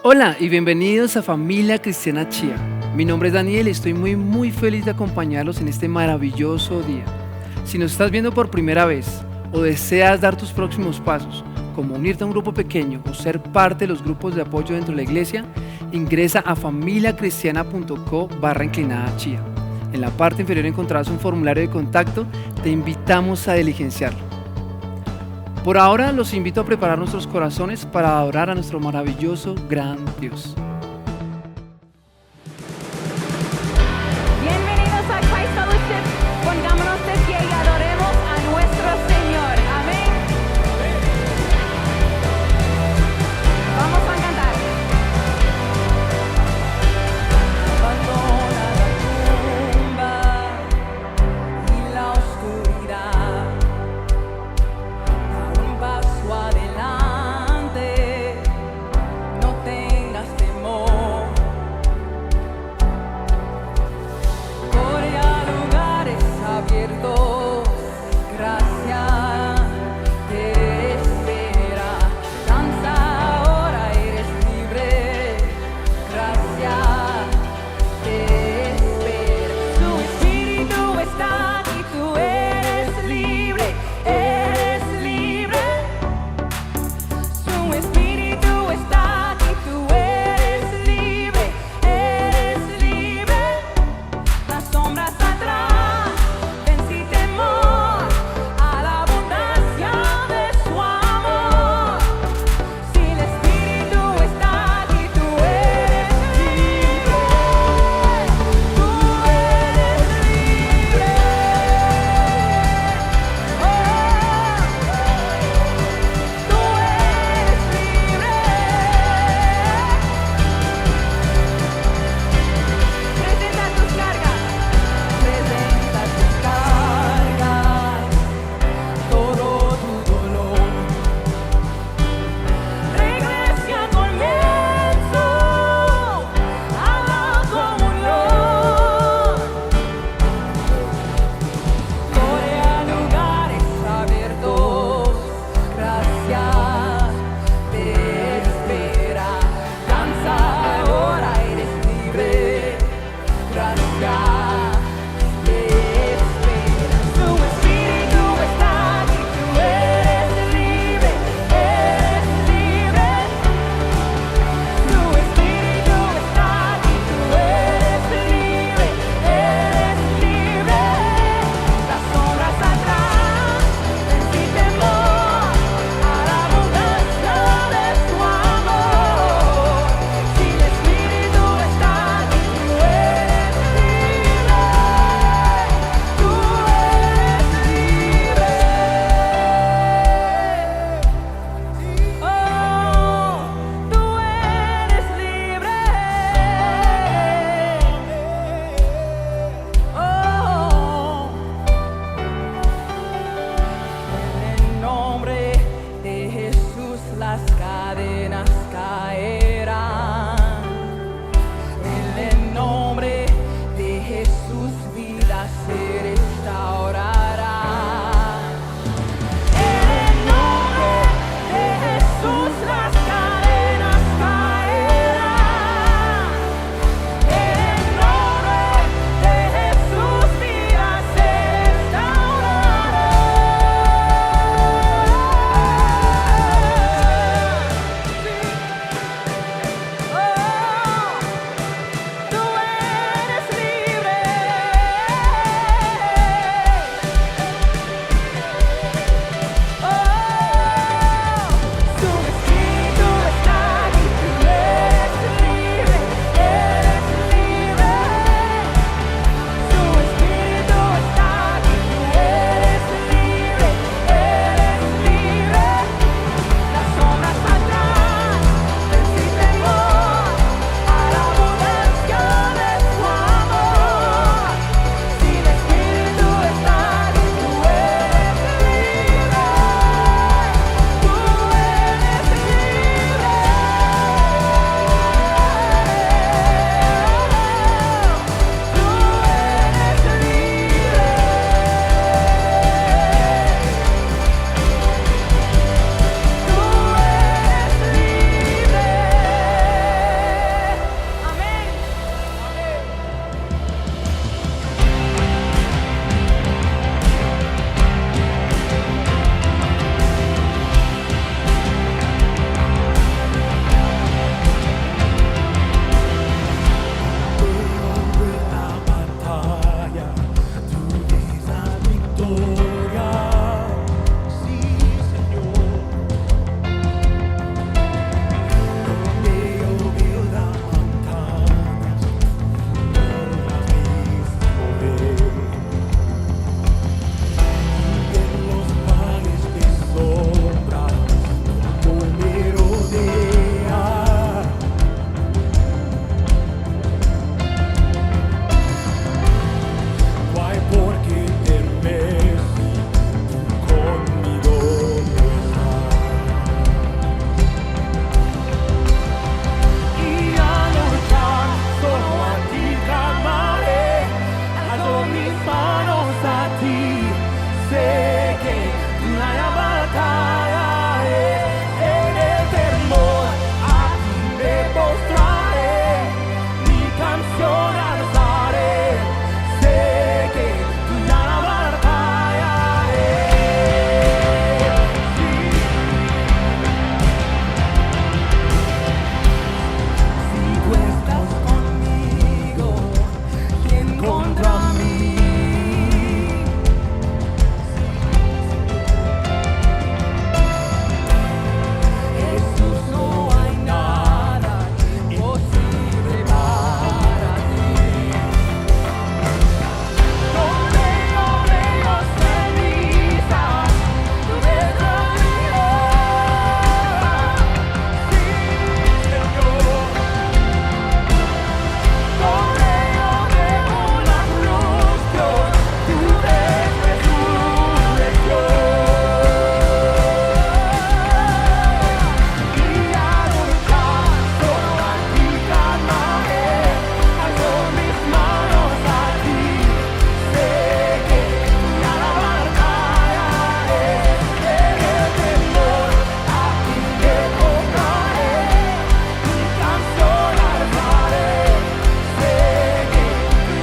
Hola y bienvenidos a Familia Cristiana Chía. Mi nombre es Daniel y estoy muy feliz de acompañarlos en este maravilloso día. Si nos estás viendo por primera vez o deseas dar tus próximos pasos, como unirte a un grupo pequeño o ser parte de los grupos de apoyo dentro de la iglesia, ingresa a familiacristiana.co/inclinada-chía. En la parte inferior encontrarás un formulario de contacto, te invitamos a diligenciarlo. Por ahora los invito a preparar nuestros corazones para adorar a nuestro maravilloso, gran Dios. Bienvenidos a Christ Fellowship. Pongámonos de pie y adoremos a nuestro Señor. Amén. Vamos a cantar. Abandona la tumba y la oscuridad. Da un paso adelante. No tengas temor. gloria. Sí, Señor. Donde yo veo las montañas, no las visto ver. Y en los valles de sombra, como me rodea. No hay por qué temer, tú conmigo estás. Y al luchar solo a ti clamaré, alzo mis manos a ti. Sé que la batalla es en el temor, a ti me postraré, mi canción alzaré. Sé que la batalla es. Si tú estás conmigo, ¿quién contra mí? Jesús, no hay nada imposible para ti. Donde yo veo cenizas, tú ves la vida. Sí, Señor. Donde yo veo la cruz, Dios, tú ves resurrección. Y al luchar solo a ti clamaré, alzo mis manos a ti. Sé que la batalla es en el temor, a ti te tocaré, mi canción alzaré. Sé que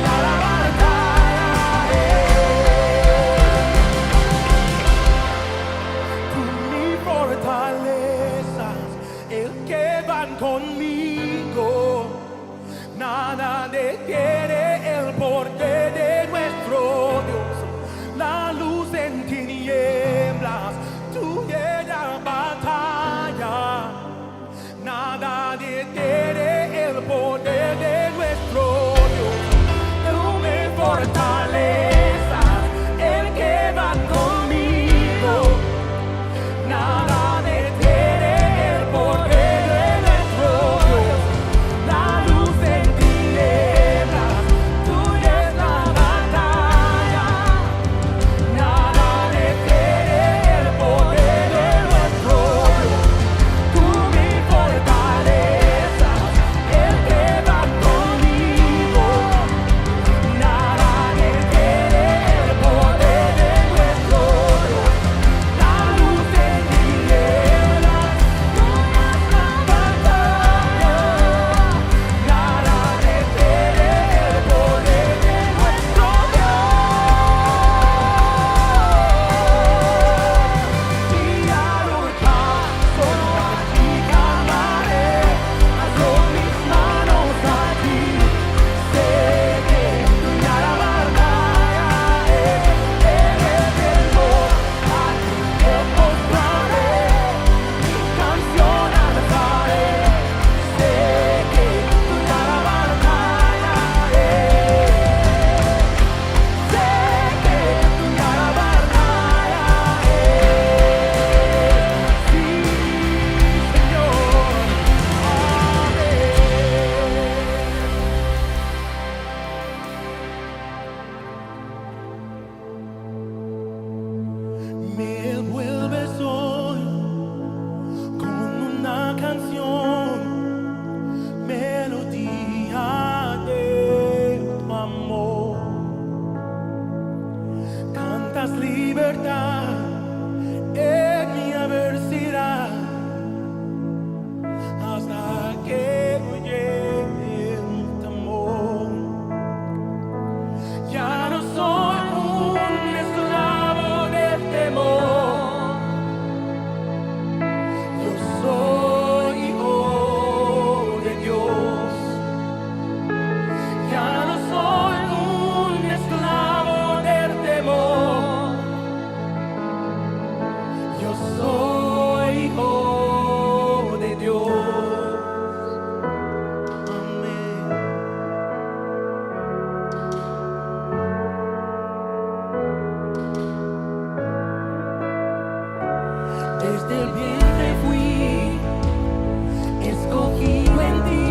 la batalla es. Tú mi fortaleza, el que van conmigo. Nada detiene el poder de nuestro Dios. La luz en tinieblas, tú la batalla. Nada detiene el poder de nuestro Dios. Tú me fortalezas, el que va conmigo. Nada detiene el poder de nuestro Dios. La luz en tinieblas, tuya es la batalla. Nada detiene el poder de nuestro Dios. Tú mi fortaleza, el que va conmigo. Nada detiene el poder de nuestro Dios. La luz en tinieblas, tuya es la batalla. Nada detiene el poder de nuestro Dios. Y al luchar solo a ti clamaré, alzo mis manos a ti. Sé que la batalla es en el temor, a ti te postraré, mi canción alzaré. Sé que la batalla es. Sé que la batalla es. Sí, Señor. Amén. Me vuelves hoy con una canción, melodía de tu amor. Cantas libertad en mi adversidad, hasta que huye el temor. Ya no soy un esclavo del temor. Yo soy hijo de Dios. Ya no soy un esclavo del temor. desde el vientre fui escogido en ti.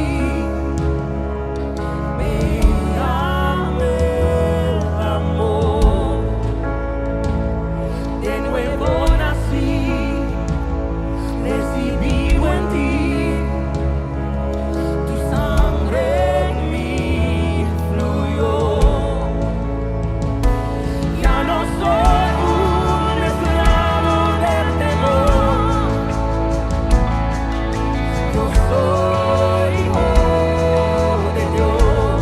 Me amé el amor, de nuevo nací, recibido en ti. Tu sangre en mí fluyó. Ya no soy un esclavo del temor. Yo soy hijo de Dios.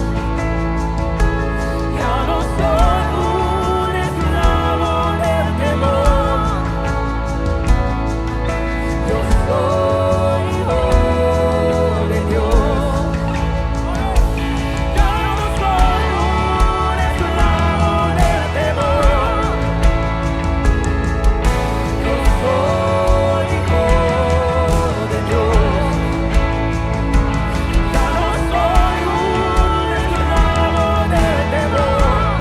Ya no soy un esclavo del temor. Yo soy hijo de Dios. Ya no soy un esclavo del temor. Yo soy hijo de Dios. Ya no soy un esclavo del temor.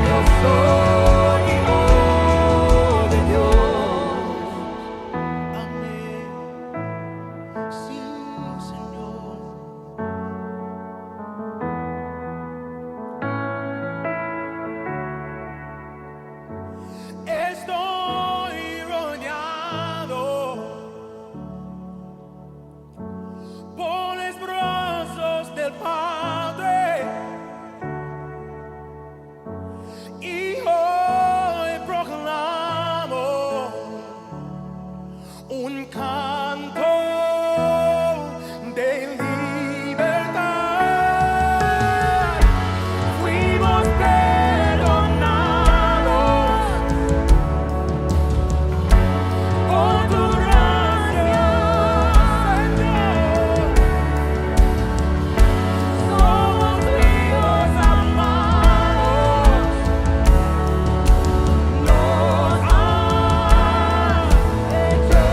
Yo soy hijo de Dios. Amén. Sí, Señor. Estoy rodeado por los brazos del Padre y hoy proclamo un canto de libertad. Fuimos perdonados por tu gracia, Señor. Somos hijos amados. Nos has hecho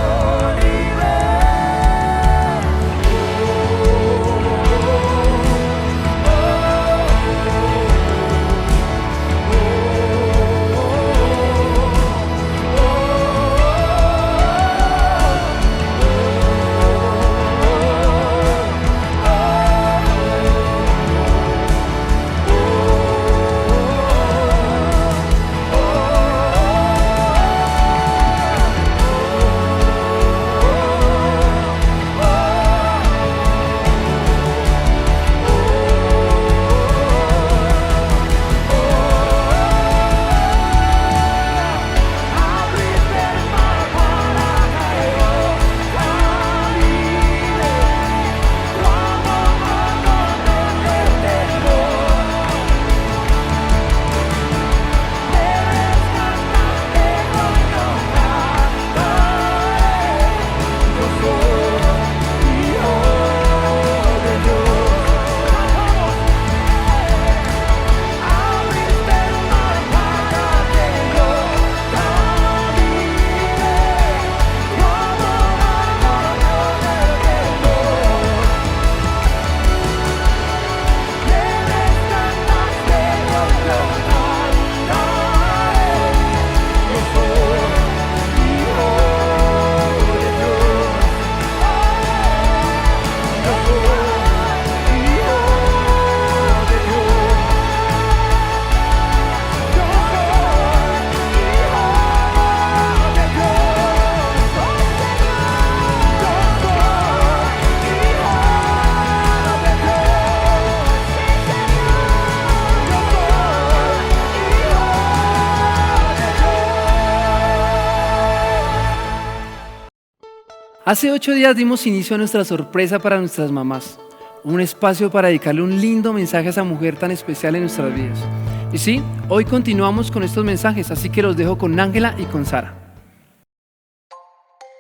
abriste el mar para caer, camine, tu amor no te detengo. Debes cantarte con yo cantaré. Yo soy hijo de Dios. Abriste el mar para que yo camine, tu amor no te detengo. Debes cantarte con yo cantaré. Yo soy hijo de Dios. Yo soy hijo de Dios. Yo soy hijo de Dios. Yo soy hijo de Hace 8 días dimos inicio a nuestra sorpresa para nuestras mamás, un espacio para dedicarle un lindo mensaje a esa mujer tan especial en nuestras vidas. Y sí, hoy continuamos con estos mensajes, así que los dejo con Ángela y con Sara.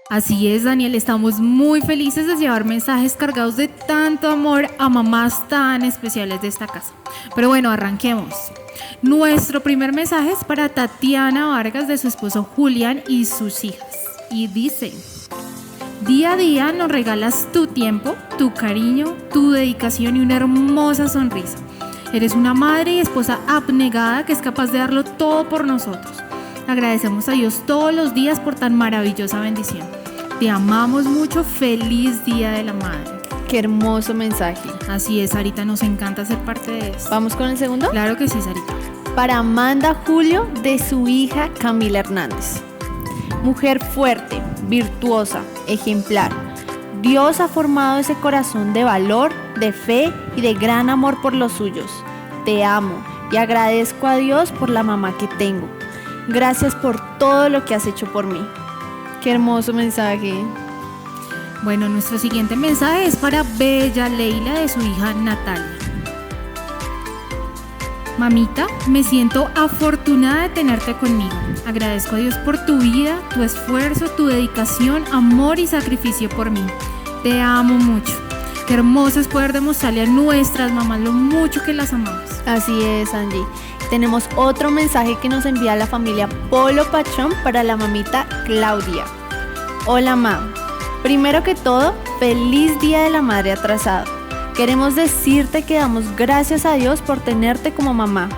Así es, Daniel, estamos muy felices de llevar mensajes cargados de tanto amor a mamás tan especiales de esta casa. Pero bueno, arranquemos. Nuestro primer mensaje es para Tatiana Vargas, de su esposo Julián y sus hijas. Y dice: día a día nos regalas tu tiempo, tu cariño, tu dedicación y una hermosa sonrisa. Eres una madre y esposa abnegada que es capaz de darlo todo por nosotros. Agradecemos a Dios todos los días por tan maravillosa bendición. Te amamos mucho. Feliz Día de la Madre. Qué hermoso mensaje. Así es, Sarita, nos encanta ser parte de esto. ¿Vamos con el segundo? Claro que sí, Sarita. Para Amanda Julio, de su hija Camila Hernández. Mujer fuerte, virtuosa, ejemplar. Dios ha formado ese corazón de valor, de fe y de gran amor por los suyos. Te amo y agradezco a Dios por la mamá que tengo. Gracias por todo lo que has hecho por mí. Qué hermoso mensaje. Bueno, nuestro siguiente mensaje es para Bella Leila, de su hija Natalia. Mamita, me siento afortunada de tenerte conmigo. Agradezco a Dios por tu vida, tu esfuerzo, tu dedicación, amor y sacrificio por mí. Te amo mucho. Qué hermoso es poder demostrarle a nuestras mamás lo mucho que las amamos. Así es, Angie. Tenemos otro mensaje que nos envía la familia Polo Pachón para la mamita Claudia. Hola, mam. Primero que todo, feliz Día de la Madre atrasado. Queremos decirte que damos gracias a Dios por tenerte como mamá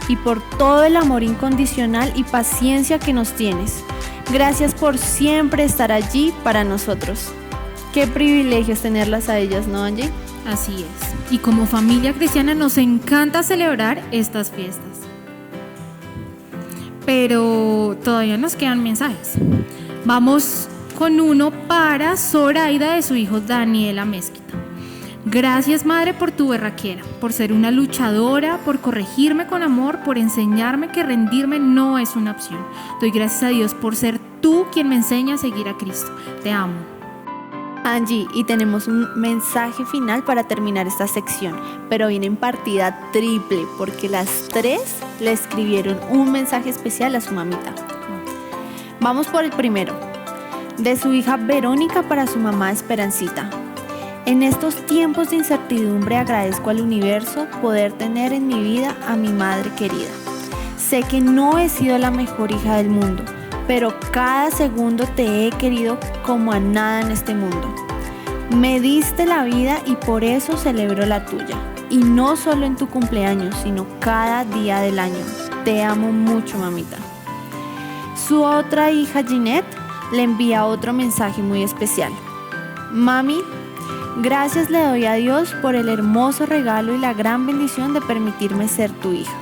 y por todo el amor incondicional y paciencia que nos tienes. Gracias por siempre estar allí para nosotros. Qué privilegio es tenerlas a ellas, ¿no, Angie? Así es. Y como familia cristiana nos encanta celebrar estas fiestas. Pero todavía nos quedan mensajes. Vamos con uno para Zoraida, de su hijo Daniela Mezquita. Gracias, madre, por tu berraquera, por ser una luchadora, por corregirme con amor, por enseñarme que rendirme no es una opción. Doy gracias a Dios por ser tú quien me enseña a seguir a Cristo. Te amo. Angie, y tenemos un mensaje final para terminar esta sección, pero viene en partida triple porque las tres le escribieron un mensaje especial a su mamita. Vamos por el primero, de su hija Verónica para su mamá Esperancita. En estos tiempos de incertidumbre agradezco al universo poder tener en mi vida a mi madre querida. Sé que no he sido la mejor hija del mundo, pero cada segundo te he querido como a nada en este mundo. Me diste la vida y por eso celebro la tuya. Y no solo en tu cumpleaños, sino cada día del año. Te amo mucho, mamita. Su otra hija, Ginette, le envía otro mensaje muy especial. Mami, gracias le doy a Dios por el hermoso regalo y la gran bendición de permitirme ser tu hija.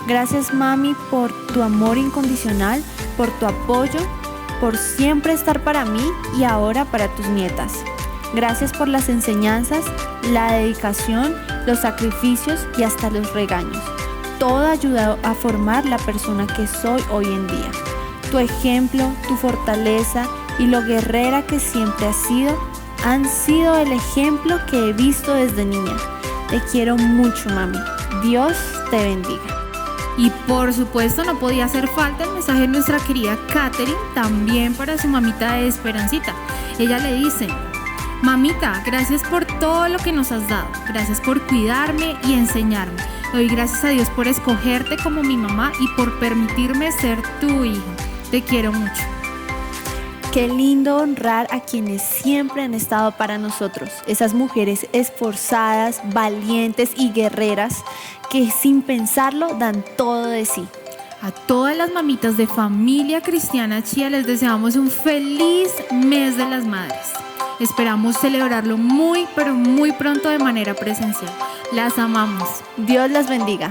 Gracias, mami, por tu amor incondicional, por tu apoyo, por siempre estar para mí y ahora para tus nietas. Gracias por las enseñanzas, la dedicación, los sacrificios y hasta los regaños. Todo ha ayudado a formar la persona que soy hoy en día. Tu ejemplo, tu fortaleza y lo guerrera que siempre has sido han sido el ejemplo que he visto desde niña. Te quiero mucho, mami. Dios te bendiga. Y por supuesto no podía hacer falta el mensaje de nuestra querida Katherine, también para su mamita de Esperancita. Ella le dice: mamita, gracias por todo lo que nos has dado. Gracias por cuidarme y enseñarme. Doy gracias a Dios por escogerte como mi mamá y por permitirme ser tu hija. Te quiero mucho. Qué lindo honrar a quienes siempre han estado para nosotros, esas mujeres esforzadas, valientes y guerreras que sin pensarlo dan todo de sí. A todas las mamitas de Familia Cristiana Chía les deseamos un feliz mes de las madres. Esperamos celebrarlo muy, pero muy pronto de manera presencial. Las amamos. Dios las bendiga.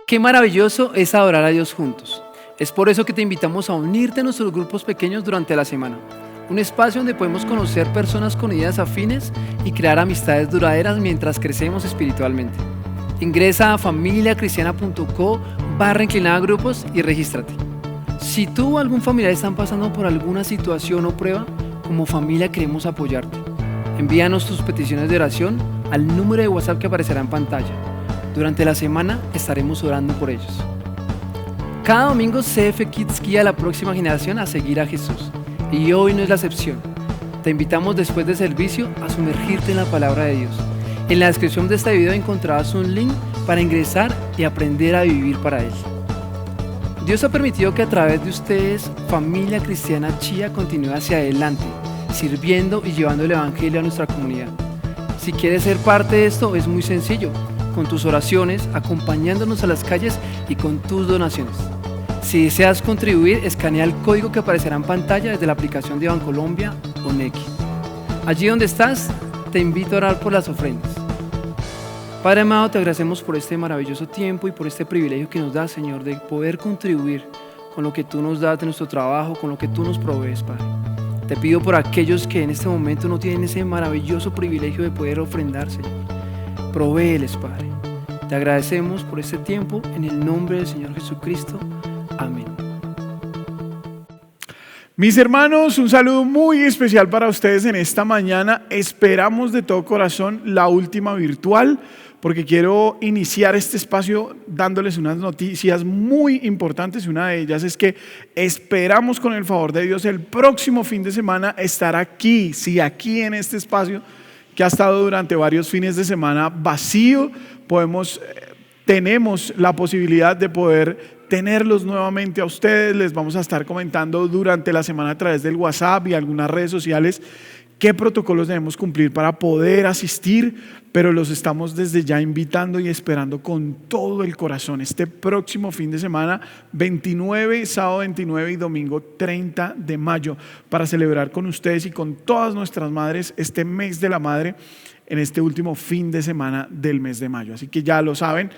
Qué maravilloso es adorar a Dios juntos. Es por eso que te invitamos a unirte a nuestros grupos pequeños durante la semana. Un espacio donde podemos conocer personas con ideas afines y crear amistades duraderas mientras crecemos espiritualmente. Ingresa a familiacristiana.co/grupos y regístrate. Si tú o algún familiar están pasando por alguna situación o prueba, como familia queremos apoyarte. Envíanos tus peticiones de oración al número de WhatsApp que aparecerá en pantalla. Durante la semana estaremos orando por ellos. Cada domingo CF Kids guía a la próxima generación a seguir a Jesús. Y hoy no es la excepción. Te invitamos después del servicio a sumergirte en la palabra de Dios. En la descripción de este video encontrarás un link para ingresar y aprender a vivir para Él. Dios ha permitido que a través de ustedes, Familia Cristiana Chía continúe hacia adelante, sirviendo y llevando el Evangelio a nuestra comunidad. Si quieres ser parte de esto, es muy sencillo. con tus oraciones, acompañándonos a las calles y con tus donaciones. Si deseas contribuir, escanea el código que aparecerá en pantalla desde la aplicación de Bancolombia o Nequi. Allí donde estás, te invito a orar por las ofrendas. Padre amado, te agradecemos por este maravilloso tiempo y por este privilegio que nos das, Señor, de poder contribuir con lo que tú nos das de nuestro trabajo, con lo que tú nos provees, Padre. Te pido por aquellos que en este momento no tienen ese maravilloso privilegio de poder ofrendar, Señor. Provéeles, Padre. Te agradecemos por este tiempo en el nombre del Señor Jesucristo. Amén. Mis hermanos, un saludo muy especial para ustedes en esta mañana. Esperamos de todo corazón la última virtual, porque quiero iniciar este espacio dándoles unas noticias muy importantes. Una de ellas es que esperamos, con el favor de Dios, el próximo fin de semana estar aquí, sí, aquí en este espacio que ha estado durante varios fines de semana vacío. Tenemos la posibilidad de poder tenerlos nuevamente a ustedes. Les vamos a estar comentando durante la semana a través del WhatsApp y algunas redes sociales qué protocolos debemos cumplir para poder asistir, pero los estamos desde ya invitando y esperando con todo el corazón este próximo fin de semana, sábado 29 y domingo 30 de mayo, para celebrar con ustedes y con todas nuestras madres este mes de la madre, en este último fin de semana del mes de mayo. Así que ya lo saben,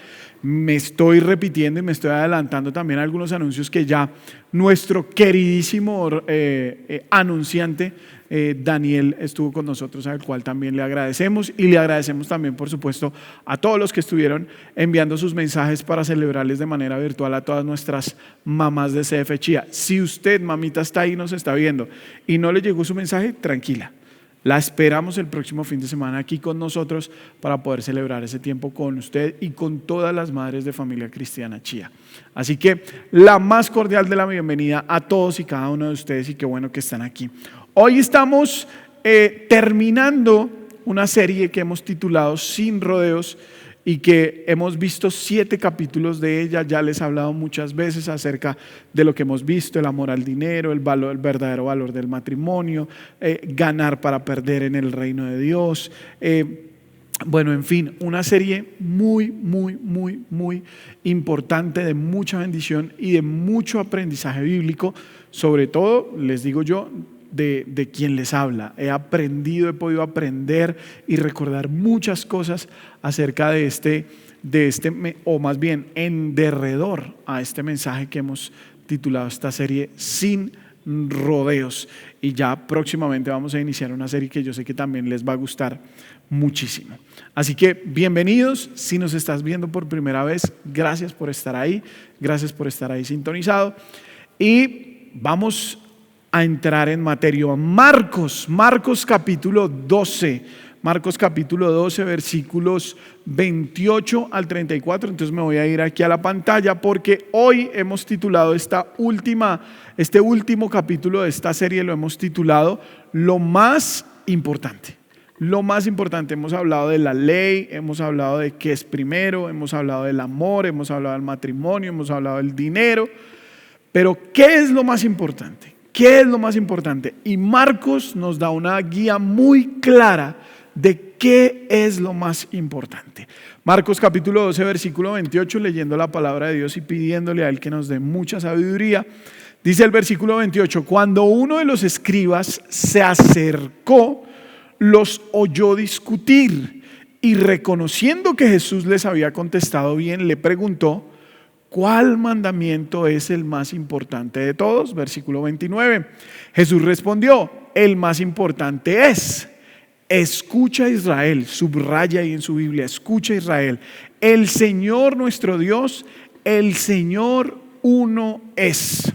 me estoy repitiendo y me estoy adelantando también a algunos anuncios que ya nuestro queridísimo anunciante Daniel estuvo con nosotros, al cual también le agradecemos, y le agradecemos también, por supuesto, a todos los que estuvieron enviando sus mensajes para celebrarles de manera virtual a todas nuestras mamás de CF Chía. Si usted, mamita, está ahí y nos está viendo y no le llegó su mensaje, tranquila. La esperamos el próximo fin de semana aquí con nosotros para poder celebrar ese tiempo con usted y con todas las madres de Familia Cristiana Chía. Así que la más cordial de la bienvenida a todos y cada uno de ustedes, y qué bueno que están aquí. Hoy estamos terminando una serie que hemos titulado Sin Rodeos, y que hemos visto 7 capítulos de ella. Ya les he hablado muchas veces acerca de lo que hemos visto: el amor al dinero, el verdadero valor del matrimonio, ganar para perder en el reino de Dios. Bueno, en fin, una serie muy importante, de mucha bendición y de mucho aprendizaje bíblico, sobre todo, les digo yo, de quien les habla. He podido aprender y recordar muchas cosas acerca de este, o más bien en derredor a este mensaje que hemos titulado esta serie Sin Rodeos. Y ya próximamente vamos a iniciar una serie que yo sé que también les va a gustar muchísimo. Así que bienvenidos. Si nos estás viendo por primera vez, gracias por estar ahí, gracias por estar ahí sintonizado, y vamos a entrar en materia. Marcos capítulo 12, versículos 28 al 34. Entonces me voy a ir aquí a la pantalla, porque hoy hemos titulado este último capítulo de esta serie, lo hemos titulado Lo más importante. Lo más importante. Hemos hablado de la ley, hemos hablado de qué es primero, hemos hablado del amor, hemos hablado del matrimonio, hemos hablado del dinero, pero ¿qué es lo más importante? ¿Qué es lo más importante? Y Marcos nos da una guía muy clara de qué es lo más importante. Marcos capítulo 12, versículo 28, leyendo la palabra de Dios y pidiéndole a Él que nos dé mucha sabiduría. Dice el versículo 28: cuando uno de los escribas se acercó, los oyó discutir, y reconociendo que Jesús les había contestado bien, le preguntó: ¿cuál mandamiento es el más importante de todos? Versículo 29. Jesús respondió: el más importante es: escucha Israel, subraya ahí en su Biblia, escucha Israel, el Señor nuestro Dios, el Señor uno es.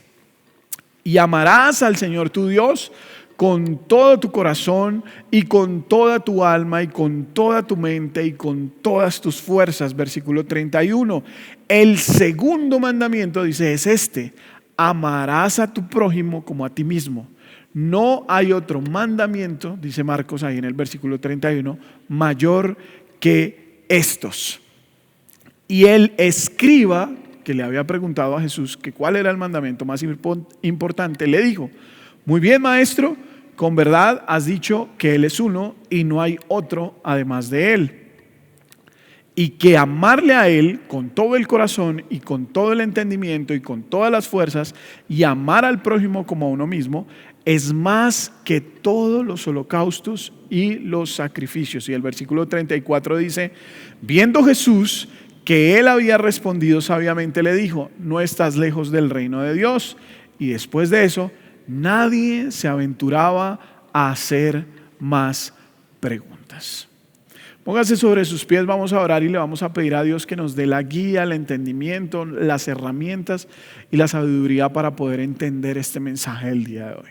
Y amarás al Señor tu Dios con todo tu corazón y con toda tu alma y con toda tu mente y con todas tus fuerzas. Versículo 31. El segundo mandamiento, dice, es este: amarás a tu prójimo como a ti mismo. No hay otro mandamiento, dice Marcos ahí en el versículo 31, mayor que estos. Y el escriba que le había preguntado a Jesús que cuál era el mandamiento más importante, le dijo: muy bien, maestro, con verdad has dicho que Él es uno y no hay otro además de Él. y que amarle a Él con todo el corazón y con todo el entendimiento y con todas las fuerzas y amar al prójimo como a uno mismo es más que todos los holocaustos y los sacrificios. Y el versículo 34 dice, viendo Jesús que Él había respondido sabiamente, le dijo, no estás lejos del reino de Dios. Y después de eso, nadie se aventuraba a hacer más preguntas. Póngase sobre sus pies, vamos a orar y le vamos a pedir a Dios que nos dé la guía, el entendimiento, las herramientas y la sabiduría para poder entender este mensaje del día de hoy.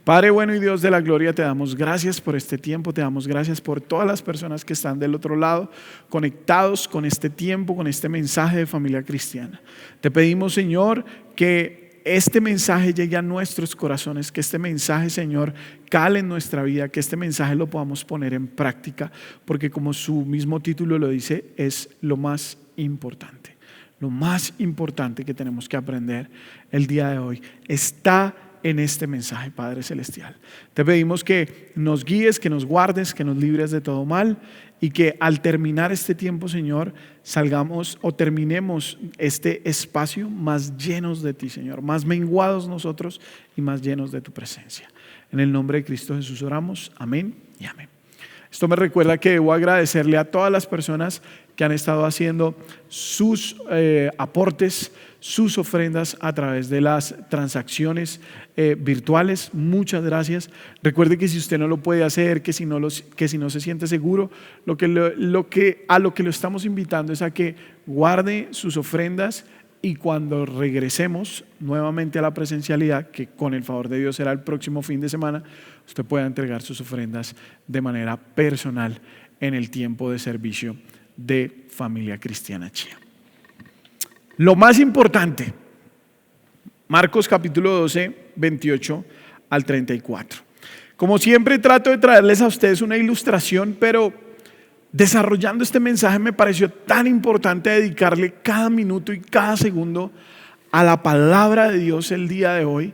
Padre bueno y Dios de la gloria, te damos gracias por este tiempo, te damos gracias por todas las personas que están del otro lado, conectados con este tiempo, con este mensaje de Familia Cristiana. Te pedimos, Señor, que este mensaje llegue a nuestros corazones, que este mensaje, Señor, cale en nuestra vida, que este mensaje lo podamos poner en práctica, porque como su mismo título lo dice, es lo más importante. Lo más importante que tenemos que aprender el día de hoy está en este mensaje, Padre Celestial. Te pedimos que nos guíes, que nos guardes, que nos libres de todo mal y que al terminar este tiempo, Señor, salgamos o terminemos este espacio más llenos de ti, Señor, más menguados nosotros y más llenos de tu presencia. En el nombre de Cristo Jesús oramos. Amén y amén. Esto me recuerda que debo agradecerle a todas las personas que han estado haciendo sus aportes, sus ofrendas a través de las transacciones virtuales. Muchas gracias. Recuerde que si usted no lo puede hacer, que si no se siente seguro, a lo que lo estamos invitando es a que guarde sus ofrendas y cuando regresemos nuevamente a la presencialidad, que con el favor de Dios será el próximo fin de semana, usted pueda entregar sus ofrendas de manera personal en el tiempo de servicio de Familia Cristiana Chía. Lo más importante, Marcos capítulo 12, 28 al 34. Como siempre trato de traerles a ustedes una ilustración, pero desarrollando este mensaje me pareció tan importante dedicarle cada minuto y cada segundo a la palabra de Dios el día de hoy,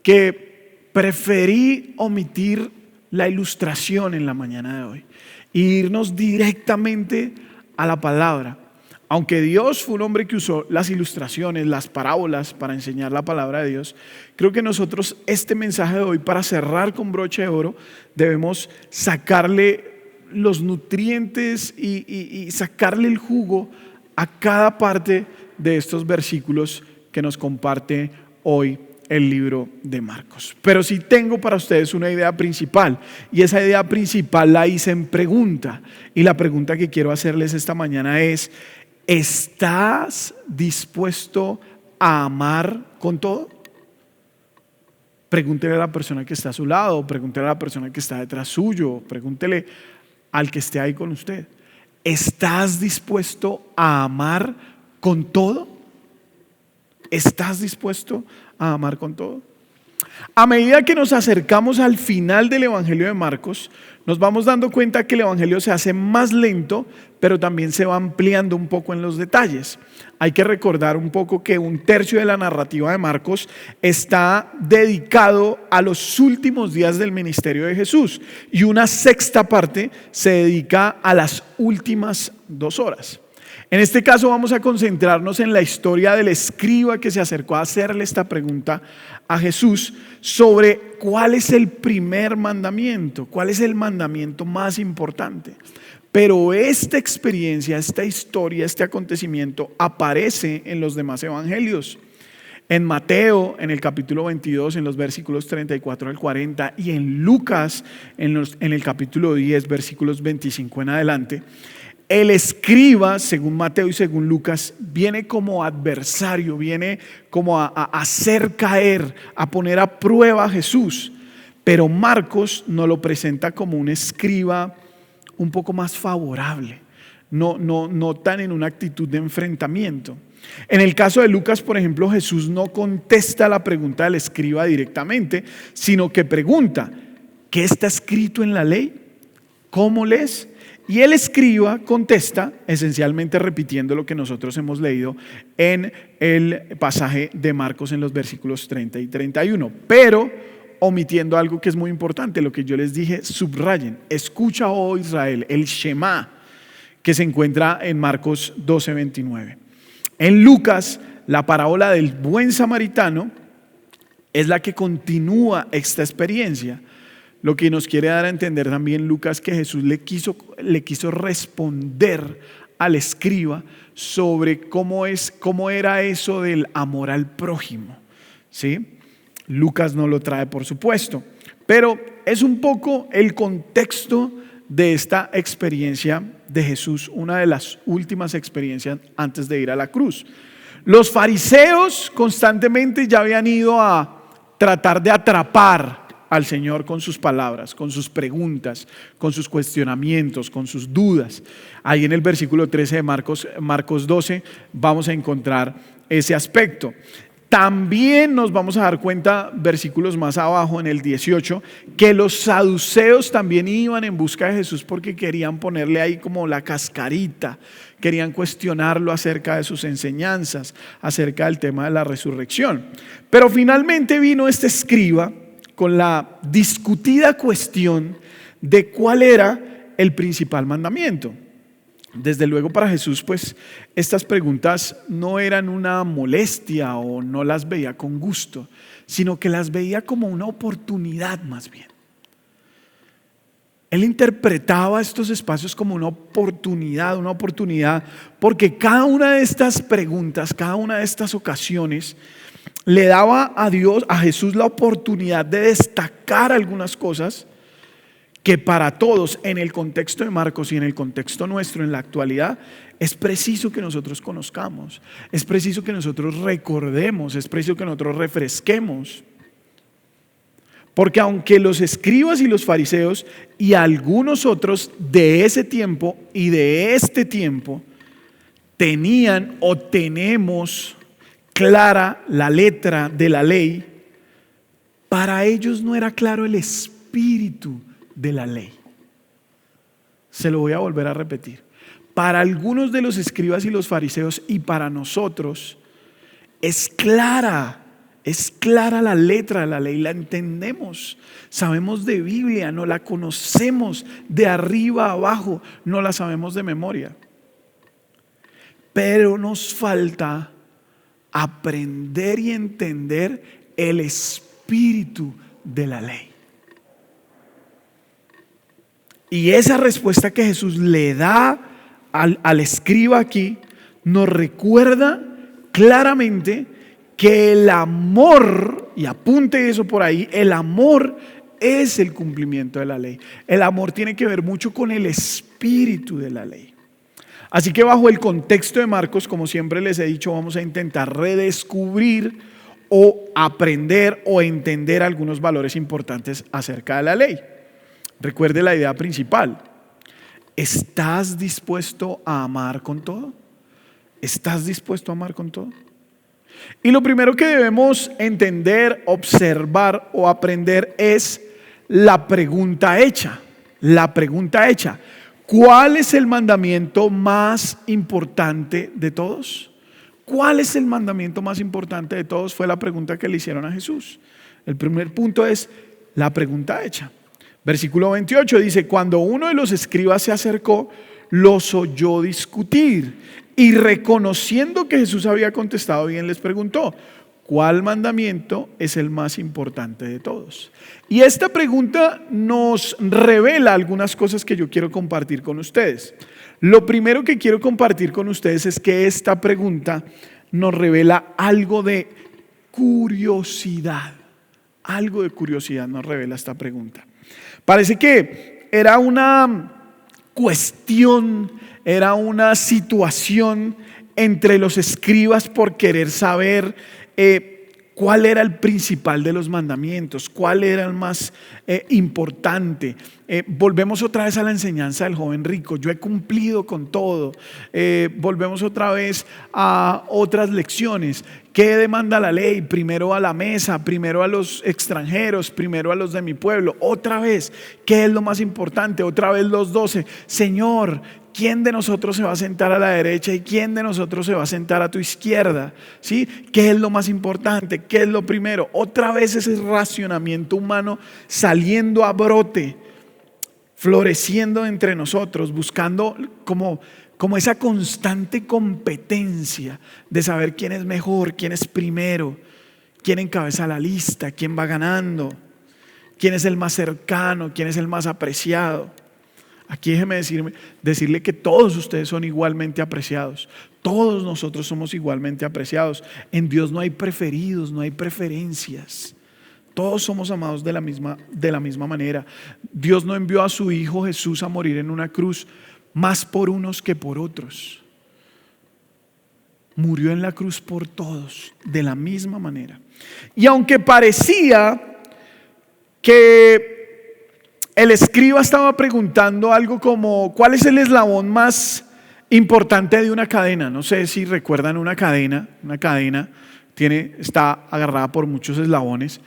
que preferí omitir la ilustración en la mañana de hoy e irnos directamente a la palabra. Aunque Dios fue un hombre que usó las ilustraciones, las parábolas para enseñar la palabra de Dios, creo que nosotros este mensaje de hoy, para cerrar con broche de oro, debemos sacarle los nutrientes y sacarle el jugo a cada parte de estos versículos que nos comparte hoy el libro de Marcos. Pero sí tengo para ustedes una idea principal, y esa idea principal la hice en pregunta, y la pregunta que quiero hacerles esta mañana es: ¿estás dispuesto a amar con todo? Pregúntele a la persona que está a su lado, pregúntele a la persona que está detrás suyo, pregúntele al que esté ahí con usted. ¿Estás dispuesto a amar con todo? ¿Estás dispuesto a amar con todo? A medida que nos acercamos al final del Evangelio de Marcos, nos vamos dando cuenta que el Evangelio se hace más lento, pero también se va ampliando un poco en los detalles. Hay que recordar un poco que un tercio de la narrativa de Marcos está dedicado a los últimos días del ministerio de Jesús y una sexta parte se dedica a las últimas 2 horas. En este caso vamos a concentrarnos en la historia del escriba que se acercó a hacerle esta pregunta a Jesús sobre cuál es el primer mandamiento, cuál es el mandamiento más importante. Pero esta experiencia, esta historia, este acontecimiento aparece en los demás evangelios. En Mateo, en el capítulo 22, en los versículos 34 al 40, y en Lucas, en el capítulo 10, versículos 25 en adelante. El escriba, según Mateo y según Lucas, viene como adversario, viene como a hacer caer, a poner a prueba a Jesús. Pero Marcos nos lo presenta como un escriba un poco más favorable, no tan en una actitud de enfrentamiento. En el caso de Lucas, por ejemplo, Jesús no contesta la pregunta del escriba directamente, sino que pregunta: ¿qué está escrito en la ley? ¿Cómo lees? Y el escriba contesta, esencialmente repitiendo lo que nosotros hemos leído en el pasaje de Marcos en los versículos 30 y 31, pero omitiendo algo que es muy importante, lo que yo les dije, subrayen: escucha, oh Israel, el Shema, que se encuentra en Marcos 12:29. En Lucas, la parábola del buen samaritano es la que continúa esta experiencia. Lo que nos quiere dar a entender también Lucas, que Jesús le quiso responder al escriba sobre cómo era eso del amor al prójimo, ¿sí? Lucas no lo trae, por supuesto, pero es un poco el contexto de esta experiencia de Jesús, una de las últimas experiencias antes de ir a la cruz. Los fariseos constantemente ya habían ido a tratar de atrapar al Señor con sus palabras, con sus preguntas, con sus cuestionamientos, con sus dudas. Ahí en el versículo 13 de Marcos 12 vamos a encontrar ese aspecto. También nos vamos a dar cuenta, versículos más abajo en el 18, que los saduceos también iban en busca de Jesús porque querían ponerle ahí como la cascarita, querían cuestionarlo acerca de sus enseñanzas, acerca del tema de la resurrección. Pero finalmente vino este escriba con la discutida cuestión de cuál era el principal mandamiento. Desde luego para Jesús, pues estas preguntas no eran una molestia o no las veía con gusto, sino que las veía como una oportunidad más bien. Él interpretaba estos espacios como una oportunidad porque cada una de estas preguntas, cada una de estas ocasiones le daba a Jesús la oportunidad de destacar algunas cosas que para todos en el contexto de Marcos y en el contexto nuestro en la actualidad es preciso que nosotros conozcamos, es preciso que nosotros recordemos, es preciso que nosotros refresquemos. Porque aunque los escribas y los fariseos y algunos otros de ese tiempo y de este tiempo tenían o tenemos clara la letra de la ley, para ellos no era claro el espíritu de la ley. Se lo voy a volver a repetir. Para algunos de los escribas y los fariseos y para nosotros es clara la letra de la ley, la entendemos, sabemos de Biblia, no la conocemos de arriba a abajo, no la sabemos de memoria. Pero nos falta aprender y entender el espíritu de la ley. Y esa respuesta que Jesús le da al escriba aquí nos recuerda claramente que el amor, y apunte eso por ahí, el amor es el cumplimiento de la ley. El amor tiene que ver mucho con el espíritu de la ley. Así que bajo el contexto de Marcos, como siempre les he dicho, vamos a intentar redescubrir o aprender o entender algunos valores importantes acerca de la ley. Recuerde la idea principal. ¿Estás dispuesto a amar con todo? ¿Estás dispuesto a amar con todo? Y lo primero que debemos entender, observar o aprender es la pregunta hecha. La pregunta hecha. ¿Cuál es el mandamiento más importante de todos? ¿Cuál es el mandamiento más importante de todos? Fue la pregunta que le hicieron a Jesús. El primer punto es la pregunta hecha. Versículo 28 dice: cuando uno de los escribas se acercó, los oyó discutir y reconociendo que Jesús había contestado bien, les preguntó: ¿cuál mandamiento es el más importante de todos? Y esta pregunta nos revela algunas cosas que yo quiero compartir con ustedes. Lo primero que quiero compartir con ustedes es que esta pregunta nos revela algo de curiosidad. Algo de curiosidad nos revela esta pregunta. Parece que era una cuestión, era una situación entre los escribas por querer saber cuál era el principal de los mandamientos, cuál era el más importante. Volvemos otra vez a la enseñanza del joven rico: yo he cumplido con todo. Volvemos otra vez a otras lecciones. ¿Qué demanda la ley? Primero a la mesa, primero a los extranjeros, primero a los de mi pueblo. Otra vez, ¿qué es lo más importante? Otra vez los 12. Señor, ¿quién de nosotros se va a sentar a la derecha y quién de nosotros se va a sentar a tu izquierda? ¿Sí? ¿Qué es lo más importante? ¿Qué es lo primero? Otra vez ese racionamiento humano saliendo a brote. floreciendo entre nosotros, buscando como esa constante competencia de saber quién es mejor, quién es primero, quién encabeza la lista, quién va ganando, quién es el más cercano, quién es el más apreciado. Aquí déjeme decirle que todos ustedes son igualmente apreciados. Todos nosotros somos igualmente apreciados. En Dios no hay preferidos, no hay preferencias. Todos somos amados de la misma manera. Dios no envió a su Hijo Jesús a morir en una cruz más por unos que por otros. Murió en la cruz por todos, de la misma manera. Y aunque parecía que el escriba estaba preguntando algo como ¿cuál es el eslabón más importante de una cadena? No sé si recuerdan una cadena está agarrada por muchos eslabones.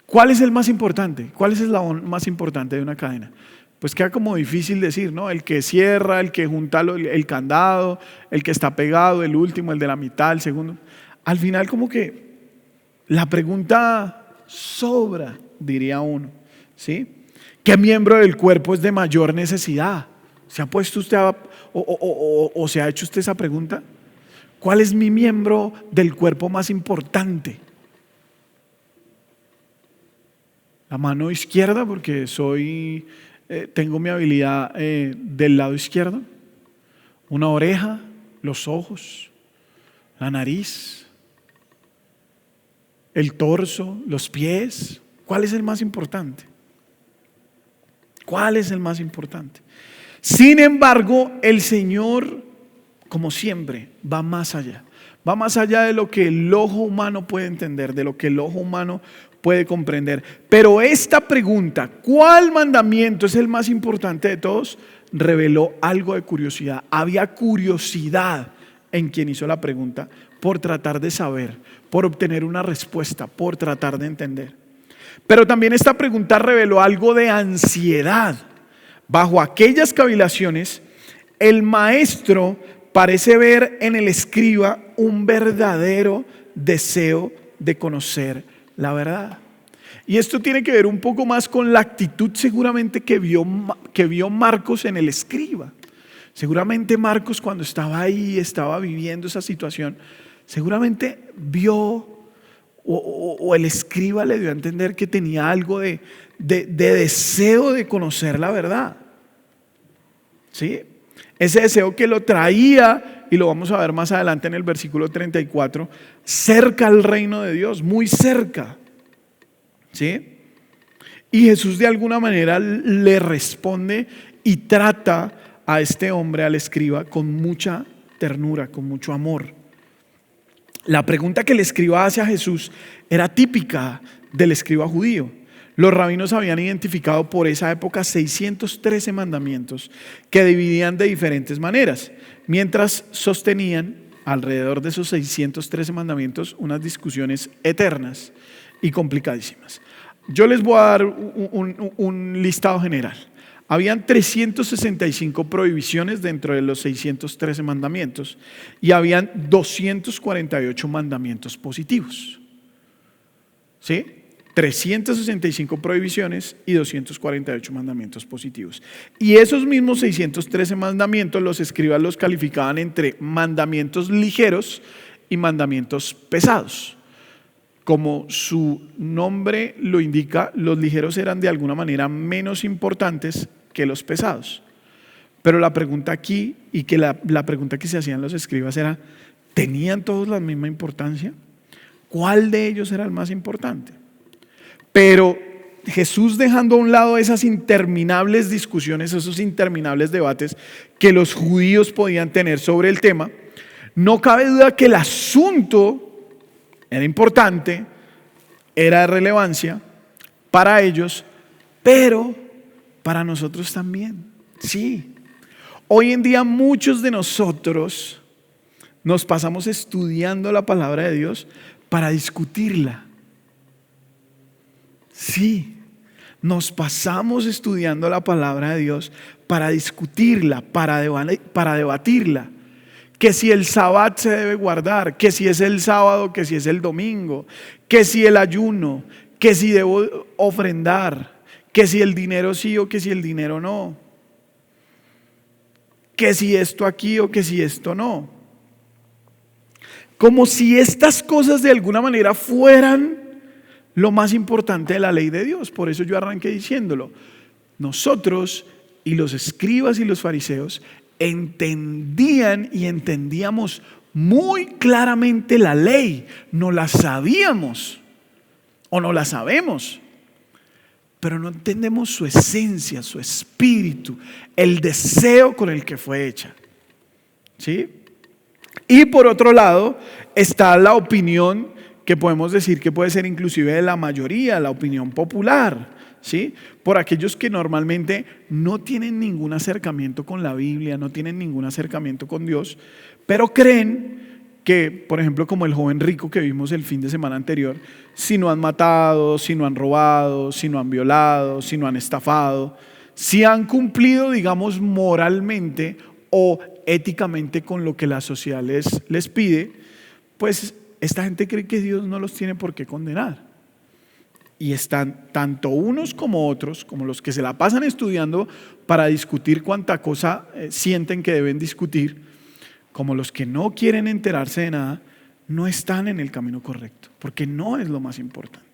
¿Cuál es el más importante? ¿Cuál es el eslabón más importante de una cadena? Pues queda como difícil decir, ¿no? El que cierra, el que junta el candado, el que está pegado, el último, el de la mitad, el segundo. Al final como que la pregunta sobra, diría uno, ¿sí? ¿Qué miembro del cuerpo es de mayor necesidad? ¿Se ha puesto usted o se ha hecho usted esa pregunta? ¿Cuál es mi miembro del cuerpo más importante? La mano izquierda, porque tengo mi habilidad del lado izquierdo. Una oreja, los ojos, la nariz, el torso, los pies. ¿Cuál es el más importante? ¿Cuál es el más importante? Sin embargo, el Señor, como siempre, va más allá. Va más allá de lo que el ojo humano puede entender, de lo que el ojo humano puede comprender. Pero esta pregunta, ¿cuál mandamiento es el más importante de todos?, reveló algo de curiosidad. Había curiosidad en quien hizo la pregunta por tratar de saber, por obtener una respuesta, por tratar de entender. Pero también esta pregunta reveló algo de ansiedad. Bajo aquellas cavilaciones, el maestro parece ver en el escriba un verdadero deseo de conocer la verdad. Y esto tiene que ver un poco más con la actitud seguramente que vio Marcos en el escriba. Seguramente Marcos, cuando estaba ahí, estaba viviendo esa situación, seguramente vio o el escriba le dio a entender que tenía algo de deseo de conocer la verdad. ¿Sí? Ese deseo que lo traía, y lo vamos a ver más adelante en el versículo 34, cerca al reino de Dios, muy cerca. ¿Sí? Y Jesús de alguna manera le responde y trata a este hombre, al escriba, con mucha ternura, con mucho amor. La pregunta que el escriba hace a Jesús era típica del escriba judío. Los rabinos habían identificado por esa época 613 mandamientos que dividían de diferentes maneras, mientras sostenían alrededor de esos 613 mandamientos unas discusiones eternas y complicadísimas. Yo les voy a dar un listado general. Habían 365 prohibiciones dentro de los 613 mandamientos y habían 248 mandamientos positivos. ¿Sí? 365 prohibiciones y 248 mandamientos positivos. Y esos mismos 613 mandamientos los escribas los calificaban entre mandamientos ligeros y mandamientos pesados. Como su nombre lo indica, los ligeros eran de alguna manera menos importantes que los pesados. Pero la pregunta aquí, y que la pregunta que se hacían los escribas era, ¿tenían todos la misma importancia? ¿Cuál de ellos era el más importante? Pero Jesús, dejando a un lado esas interminables discusiones, esos interminables debates que los judíos podían tener sobre el tema, no cabe duda que el asunto era importante, era de relevancia para ellos, pero para nosotros también. Sí, hoy en día muchos de nosotros nos pasamos estudiando la palabra de Dios para discutirla. Sí, nos pasamos estudiando la palabra de Dios para discutirla, para debatirla. Que si el sábado se debe guardar, que si es el sábado, que si es el domingo, que si el ayuno, que si debo ofrendar, que si el dinero sí o que si el dinero no, que si esto aquí o que si esto no. Como si estas cosas de alguna manera fueran lo más importante de la ley de Dios. Por eso yo arranqué diciéndolo. Nosotros y los escribas y los fariseos entendían y entendíamos muy claramente la ley. No la sabíamos o no la sabemos, pero no entendemos su esencia, su espíritu, el deseo con el que fue hecha. ¿Sí? Y por otro lado está la opinión que podemos decir que puede ser inclusive de la mayoría, la opinión popular, ¿sí? Por aquellos que normalmente no tienen ningún acercamiento con la Biblia, no tienen ningún acercamiento con Dios, pero creen que, por ejemplo, como el joven rico que vimos el fin de semana anterior, si no han matado, si no han robado, si no han violado, si no han estafado, si han cumplido, digamos, moralmente o éticamente con lo que la sociedad les pide, pues esta gente cree que Dios no los tiene por qué condenar. Y están tanto unos como otros, como los que se la pasan estudiando para discutir cuánta cosa sienten que deben discutir, como los que no quieren enterarse de nada, no están en el camino correcto, porque no es lo más importante.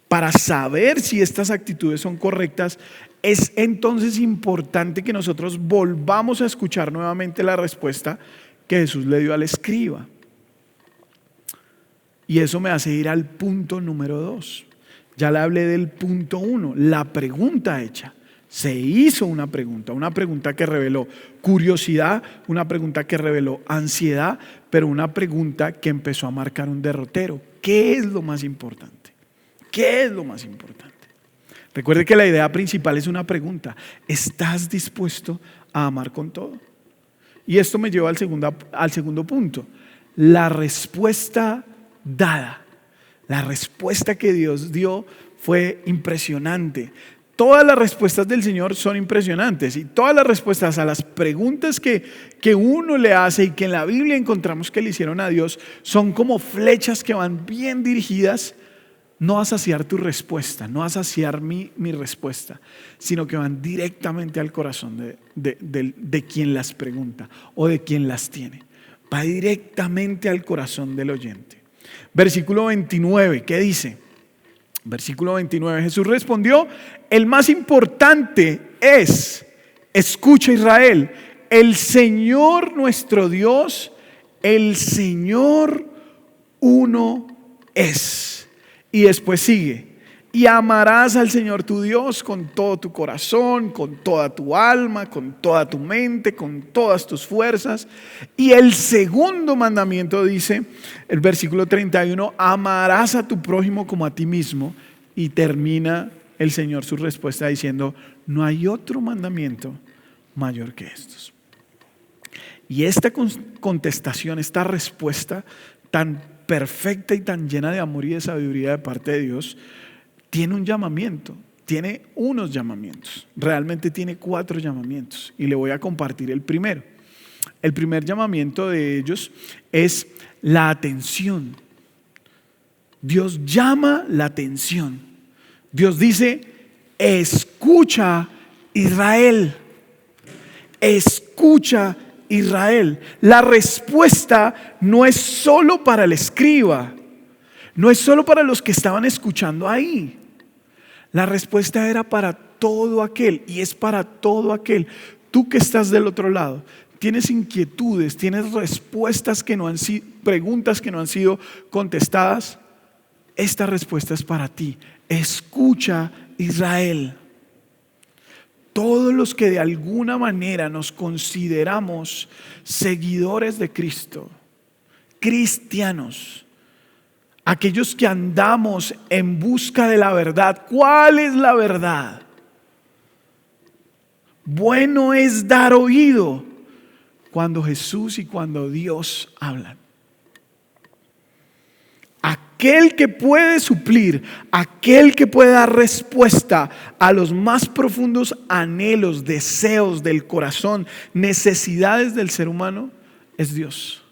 Para saber si estas actitudes son correctas, es entonces importante que nosotros volvamos a escuchar nuevamente la respuesta que Jesús le dio al escriba. Y eso me hace ir al punto número 2. Ya le hablé del punto 1, la pregunta hecha. Se hizo una pregunta que reveló curiosidad, una pregunta que reveló ansiedad, pero una pregunta que empezó a marcar un derrotero. ¿Qué es lo más importante? ¿Qué es lo más importante? Recuerde que la idea principal es una pregunta. ¿Estás dispuesto a amar con todo? Y esto me lleva al segundo punto. La respuesta dada, la respuesta que Dios dio fue impresionante. Todas las respuestas del Señor son impresionantes y todas las respuestas a las preguntas que uno le hace y que en la Biblia encontramos que le hicieron a Dios son como flechas que van bien dirigidas, no a saciar tu respuesta, no a saciar mi respuesta, sino que van directamente al corazón de quien las pregunta o de quien las tiene. Va directamente al corazón del oyente. Versículo 29, ¿qué dice? Versículo 29, Jesús respondió: el más importante es, escucha Israel, el Señor nuestro Dios, el Señor uno es. Y después sigue: y amarás al Señor tu Dios con todo tu corazón, con toda tu alma, con toda tu mente, con todas tus fuerzas. Y el segundo mandamiento dice, el versículo 31, amarás a tu prójimo como a ti mismo. Y termina el Señor su respuesta diciendo, no hay otro mandamiento mayor que estos. Y esta contestación, esta respuesta tan perfecta y tan llena de amor y de sabiduría de parte de Dios, tiene un llamamiento, tiene unos llamamientos, realmente tiene 4 llamamientos y le voy a compartir el primero. El primer llamamiento de ellos es la atención. Dios llama la atención. Dios dice, escucha Israel, escucha Israel. La respuesta no es solo para el escriba, no es solo para los que estaban escuchando ahí. La respuesta era para todo aquel y es para todo aquel. Tú que estás del otro lado, tienes inquietudes, tienes respuestas que no han sido, preguntas que no han sido contestadas. Esta respuesta es para ti. Escucha Israel. Todos los que de alguna manera nos consideramos seguidores de Cristo, cristianos, aquellos que andamos en busca de la verdad. ¿Cuál es la verdad? Bueno es dar oído cuando Jesús y cuando Dios hablan. Aquel que puede suplir, aquel que puede dar respuesta a los más profundos anhelos, deseos del corazón, necesidades del ser humano, es Dios.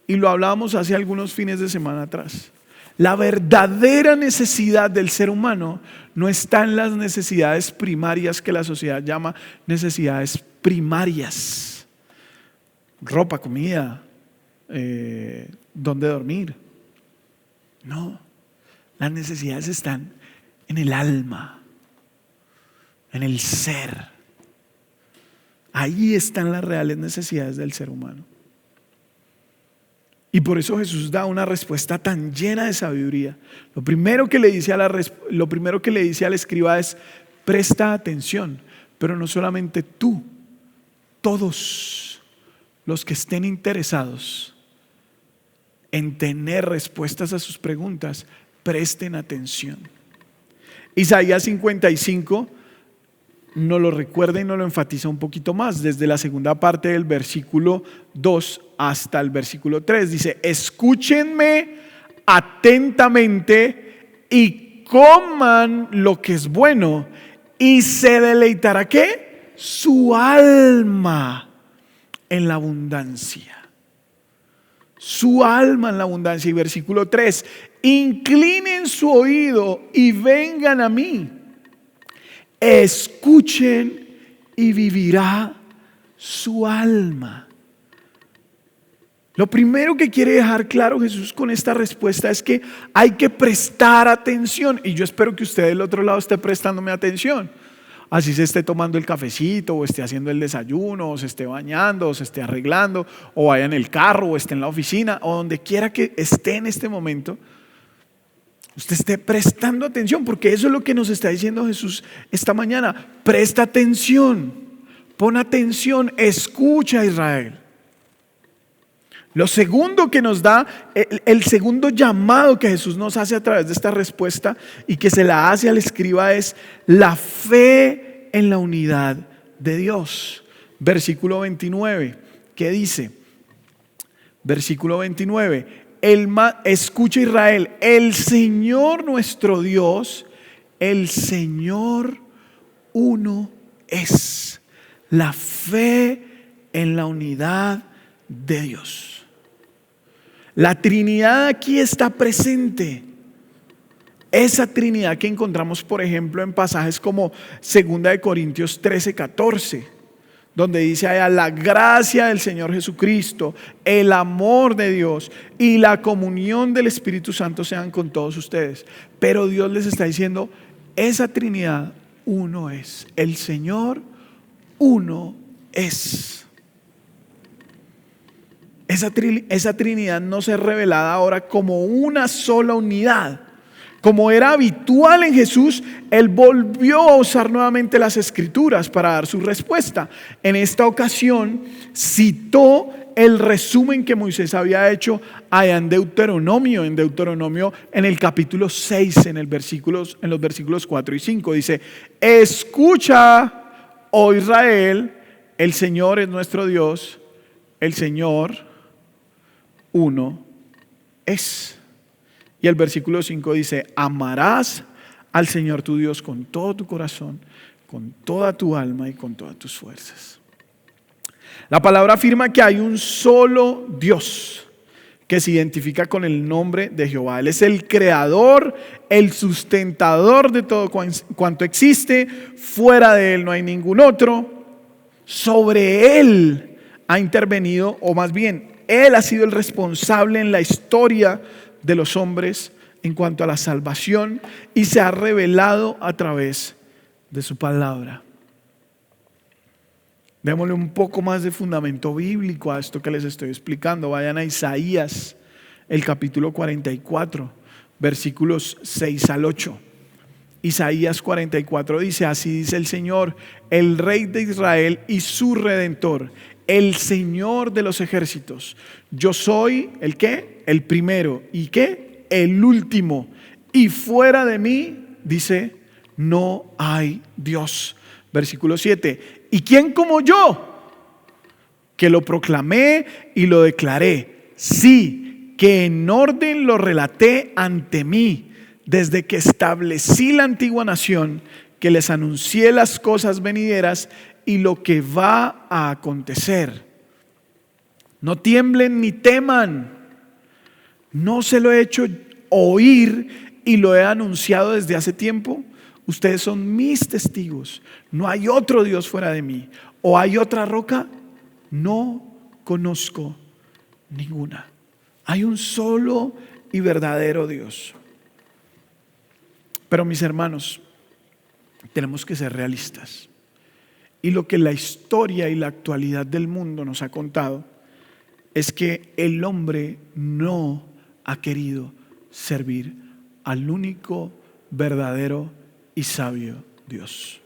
Y lo hablábamos hace algunos fines de semana atrás. La verdadera necesidad del ser humano no está en las necesidades primarias que la sociedad llama necesidades primarias. Ropa, comida, dónde dormir. No, las necesidades están en el alma, en el ser. Ahí están las reales necesidades del ser humano. Y por eso Jesús da una respuesta tan llena de sabiduría. Lo primero que le dice al escriba es: presta atención, pero no solamente tú, todos los que estén interesados en tener respuestas a sus preguntas, presten atención. Isaías 55 nos lo recuerda y nos lo enfatiza un poquito más, desde la segunda parte del versículo 2 hasta el versículo 3. Dice: escúchenme atentamente y coman lo que es bueno, y se deleitará ¿qué? Su alma en la abundancia. Su alma en la abundancia. Y versículo 3: inclinen su oído y vengan a mí. Escuchen y vivirá su alma. Lo primero que quiere dejar claro Jesús con esta respuesta es que hay que prestar atención. Y yo espero que usted del otro lado esté prestándome atención. Así se esté tomando el cafecito, o esté haciendo el desayuno, o se esté bañando, o se esté arreglando, o vaya en el carro, o esté en la oficina, o donde quiera que esté en este momento. Usted esté prestando atención, porque eso es lo que nos está diciendo Jesús esta mañana. Presta atención, pon atención, escucha, Israel. Lo segundo que nos da, el segundo llamado que Jesús nos hace a través de esta respuesta y que se la hace al escriba, es la fe en la unidad de Dios. Versículo 29, ¿qué dice? Versículo 29: escucha, Israel, el Señor nuestro Dios, el Señor uno es. La fe en la unidad de Dios. La Trinidad aquí está presente. Esa Trinidad que encontramos, por ejemplo, en pasajes como 2 Corintios 13:14, donde dice allá: la gracia del Señor Jesucristo, el amor de Dios y la comunión del Espíritu Santo sean con todos ustedes. Pero Dios les está diciendo: esa Trinidad uno es. El Señor uno es. Esa Trinidad no se es revelada ahora como una sola unidad. Como era habitual en Jesús, Él volvió a usar nuevamente las Escrituras para dar su respuesta. En esta ocasión citó el resumen que Moisés había hecho allá en Deuteronomio, en el capítulo 6, en los versículos 4 y 5. Dice: escucha, oh Israel, el Señor es nuestro Dios, el Señor uno es. Y el versículo 5 dice: amarás al Señor tu Dios con todo tu corazón, con toda tu alma y con todas tus fuerzas. La palabra afirma que hay un solo Dios que se identifica con el nombre de Jehová. Él es el creador, el sustentador de todo cuanto existe. Fuera de Él no hay ningún otro. Sobre Él ha intervenido, o más bien, Él ha sido el responsable en la historia de los hombres en cuanto a la salvación, y se ha revelado a través de su palabra. Démosle un poco más de fundamento bíblico a esto que les estoy explicando. Vayan a Isaías, el capítulo 44, versículos 6 al 8. Isaías 44 dice: así dice el Señor, el Rey de Israel y su Redentor, el Señor de los ejércitos. Yo soy ¿el qué? El primero. ¿Y qué? El último. Y fuera de mí, dice, no hay Dios. Versículo 7. ¿Y quién como yo? Que lo proclamé y lo declaré. Sí, que en orden lo relaté ante mí, desde que establecí la antigua nación, que les anuncié las cosas venideras y lo que va a acontecer. No tiemblen ni teman. No se lo he hecho oír y lo he anunciado desde hace tiempo. Ustedes son mis testigos. No hay otro Dios fuera de mí. ¿O hay otra roca? No conozco ninguna. Hay un solo y verdadero Dios. Pero mis hermanos, tenemos que ser realistas. Y lo que la historia y la actualidad del mundo nos ha contado es que el hombre no ha querido servir al único verdadero y sabio Dios.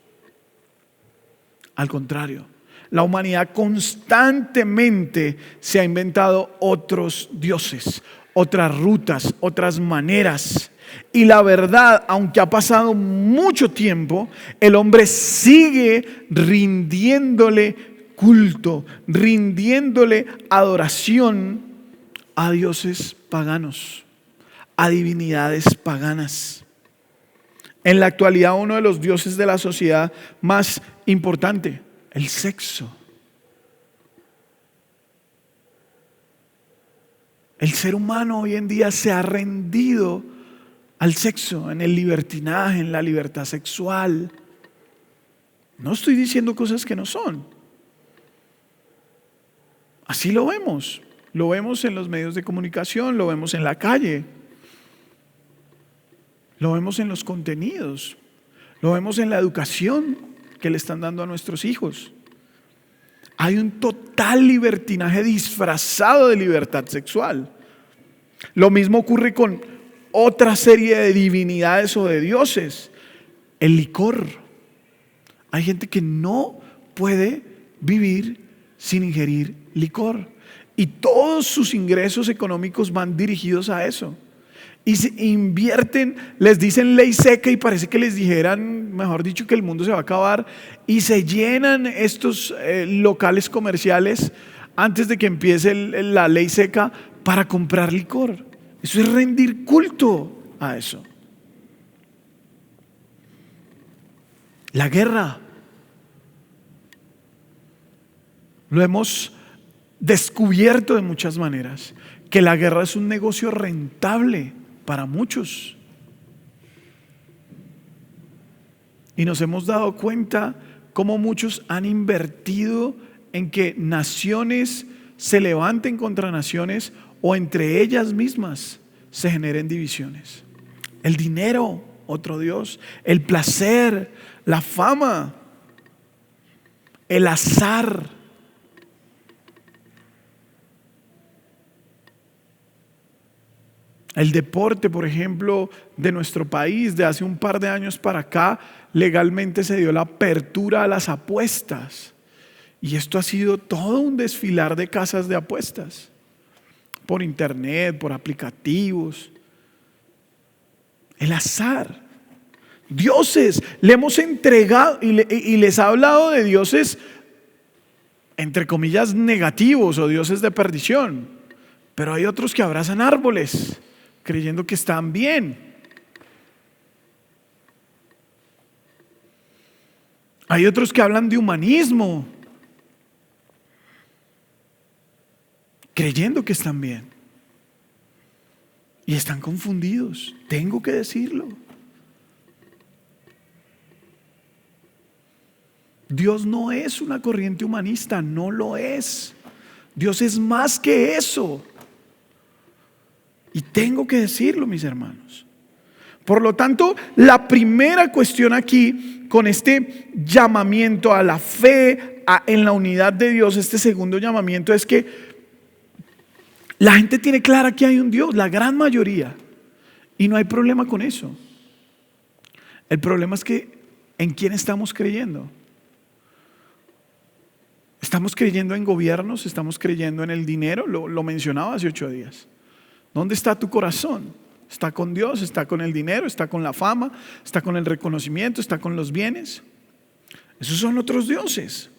Al contrario, la humanidad constantemente se ha inventado otros dioses, otras rutas, otras maneras. Y la verdad, aunque ha pasado mucho tiempo, el hombre sigue rindiéndole culto, rindiéndole adoración a dioses paganos, a divinidades paganas. En la actualidad, uno de los dioses de la sociedad más importante, el sexo. El ser humano hoy en día se ha rendido al sexo, en el libertinaje, en la libertad sexual. No estoy diciendo cosas que no son. Así lo vemos en los medios de comunicación, lo vemos en la calle, lo vemos en los contenidos, lo vemos en la educación que le están dando a nuestros hijos. Hay un total libertinaje disfrazado de libertad sexual. Lo mismo ocurre con otra serie de divinidades o de dioses. El licor. Hay gente que no puede vivir sin ingerir licor. Y todos sus ingresos económicos van dirigidos a eso. Y se invierten, les dicen ley seca y parece que les dijeran, mejor dicho, que el mundo se va a acabar. Y se llenan estos locales comerciales antes de que empiece la ley seca para comprar licor. Eso es rendir culto a eso. La guerra. Lo hemos descubierto de muchas maneras, que la guerra es un negocio rentable para muchos. Y nos hemos dado cuenta cómo muchos han invertido en que naciones se levanten contra naciones o entre ellas mismas se generen divisiones. El dinero, otro Dios. El placer, la fama, el azar. El deporte, por ejemplo, de nuestro país, de hace un par de años para acá, legalmente se dio la apertura a las apuestas. Y esto ha sido todo un desfilar de casas de apuestas. Por internet, por aplicativos. El azar. Dioses, le hemos entregado y les ha hablado de dioses, entre comillas, negativos o dioses de perdición. Pero hay otros que abrazan árboles, creyendo que están bien. Hay otros que hablan de humanismo, creyendo que están bien. Y están confundidos, tengo que decirlo. Dios no es una corriente humanista, no lo es. Dios es más que eso. Y tengo que decirlo, mis hermanos. Por lo tanto, la primera cuestión aquí, con este llamamiento a la fe, en la unidad de Dios, este segundo llamamiento es que la gente tiene clara que hay un Dios, la gran mayoría. Y no hay problema con eso. El problema es que ¿en quién estamos creyendo? ¿Estamos creyendo en gobiernos? ¿Estamos creyendo en el dinero? Lo mencionaba hace 8 días. ¿Dónde está tu corazón? ¿Está con Dios? ¿Está con el dinero? ¿Está con la fama? ¿Está con el reconocimiento? ¿Está con los bienes? Esos son otros dioses.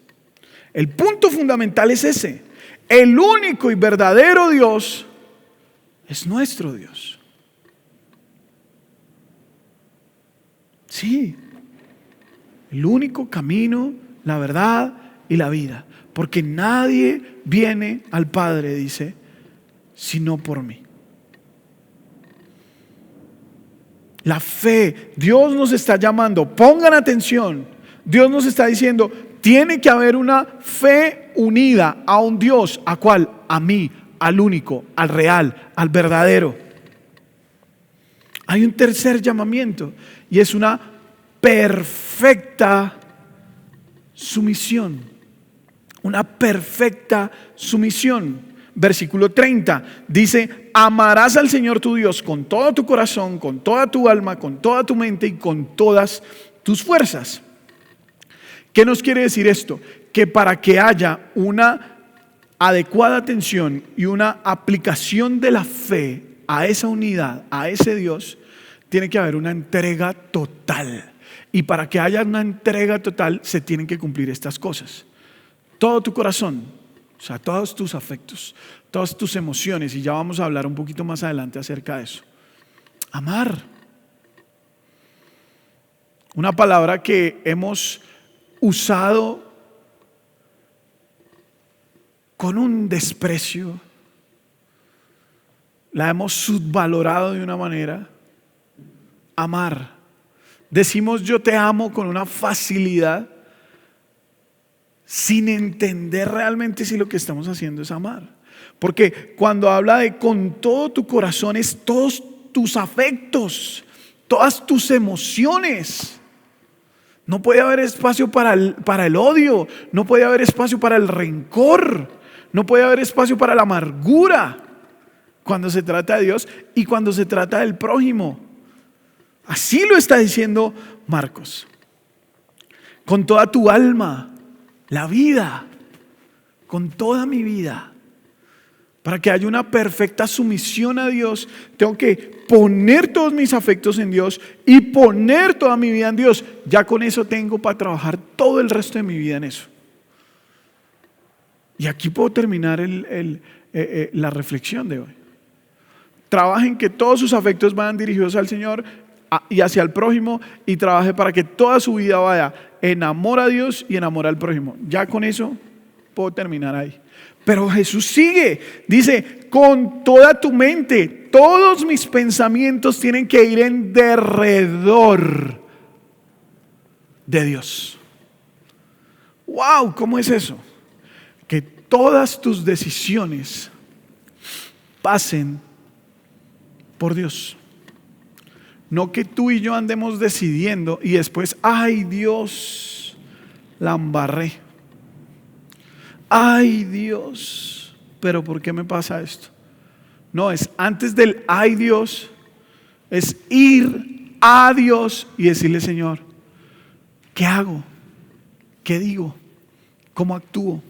El punto fundamental es ese. El único y verdadero Dios es nuestro Dios. Sí, el único camino, la verdad y la vida. Porque nadie viene al Padre, dice, sino por mí. La fe, Dios nos está llamando, pongan atención, Dios nos está diciendo, tiene que haber una fe unida a un Dios. ¿A cuál? A mí, al único, al real, al verdadero. Hay un tercer llamamiento y es una perfecta sumisión. Una perfecta sumisión. Versículo 30 dice: amarás al Señor tu Dios con todo tu corazón, con toda tu alma, con toda tu mente y con todas tus fuerzas. ¿Qué nos quiere decir esto? Que para que haya una adecuada atención y una aplicación de la fe a esa unidad, a ese Dios, tiene que haber una entrega total. Y para que haya una entrega total se tienen que cumplir estas cosas. Todo tu corazón, o sea, todos tus afectos, todas tus emociones, y ya vamos a hablar un poquito más adelante acerca de eso. Amar. Una palabra que hemos usado con un desprecio, la hemos subvalorado de una manera. Amar. Decimos yo te amo con una facilidad, sin entender realmente si lo que estamos haciendo es amar. Porque cuando habla de con todo tu corazón, es todos tus afectos, todas tus emociones. No puede haber espacio para el odio, no puede haber espacio para el rencor, no puede haber espacio para la amargura cuando se trata de Dios y cuando se trata del prójimo. Así lo está diciendo Marcos. Con toda tu alma, la vida, con toda mi vida. Para que haya una perfecta sumisión a Dios, tengo que poner todos mis afectos en Dios y poner toda mi vida en Dios. Ya con eso tengo para trabajar todo el resto de mi vida en eso. Y aquí puedo terminar la reflexión de hoy. Trabajen que todos sus afectos vayan dirigidos al Señor y hacia el prójimo, y trabaje para que toda su vida vaya en amor a Dios y en amor al prójimo. Ya con eso puedo terminar ahí. Pero Jesús sigue, dice, con toda tu mente, todos mis pensamientos tienen que ir en derredor de Dios. ¡Wow! ¿Cómo es eso? Que todas tus decisiones pasen por Dios. No que tú y yo andemos decidiendo y después, ay Dios, la embarré. Ay Dios, pero ¿por qué me pasa esto? No, es antes del ay Dios, es ir a Dios y decirle: Señor, ¿qué hago? ¿Qué digo? ¿Cómo actúo?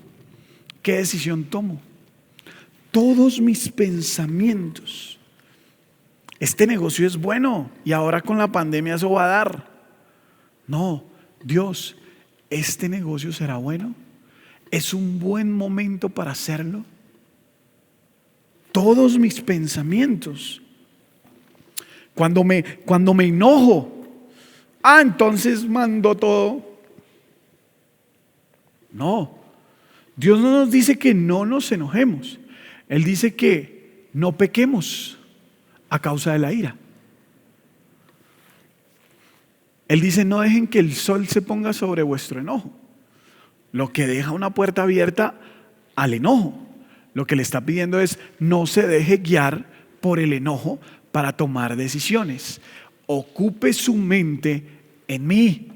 ¿Qué decisión tomo? Todos mis pensamientos. Este negocio es bueno y ahora con la pandemia eso va a dar. No, Dios, ¿este negocio será bueno? ¿Es un buen momento para hacerlo? Todos mis pensamientos. Cuando me enojo, entonces mando todo. No, Dios no nos dice que no nos enojemos. Él dice que no pequemos a causa de la ira. Él dice: no dejen que el sol se ponga sobre vuestro enojo. Lo que deja una puerta abierta al enojo. Lo que le está pidiendo es: no se deje guiar por el enojo para tomar decisiones. Ocupe su mente en mí.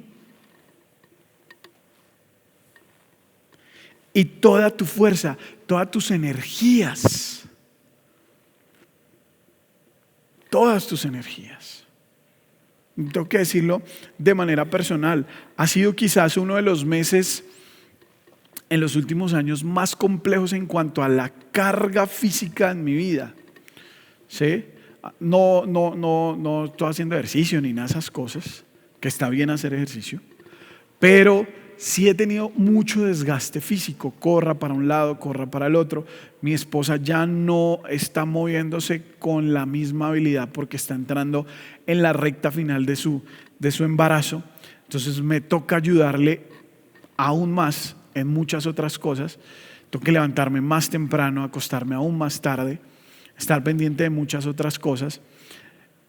Y toda tu fuerza, todas tus energías, todas tus energías. Tengo que decirlo de manera personal. Ha sido quizás uno de los meses en los últimos años más complejos en cuanto a la carga física en mi vida. ¿Sí? No estoy haciendo ejercicio ni nada de esas cosas, que está bien hacer ejercicio, pero sí he tenido mucho desgaste físico. Corra para un lado, corra para el otro. Mi esposa ya no está moviéndose con la misma habilidad porque está entrando en la recta final de su embarazo. Entonces me toca ayudarle aún más en muchas otras cosas. Tengo que levantarme más temprano, acostarme aún más tarde, estar pendiente de muchas otras cosas.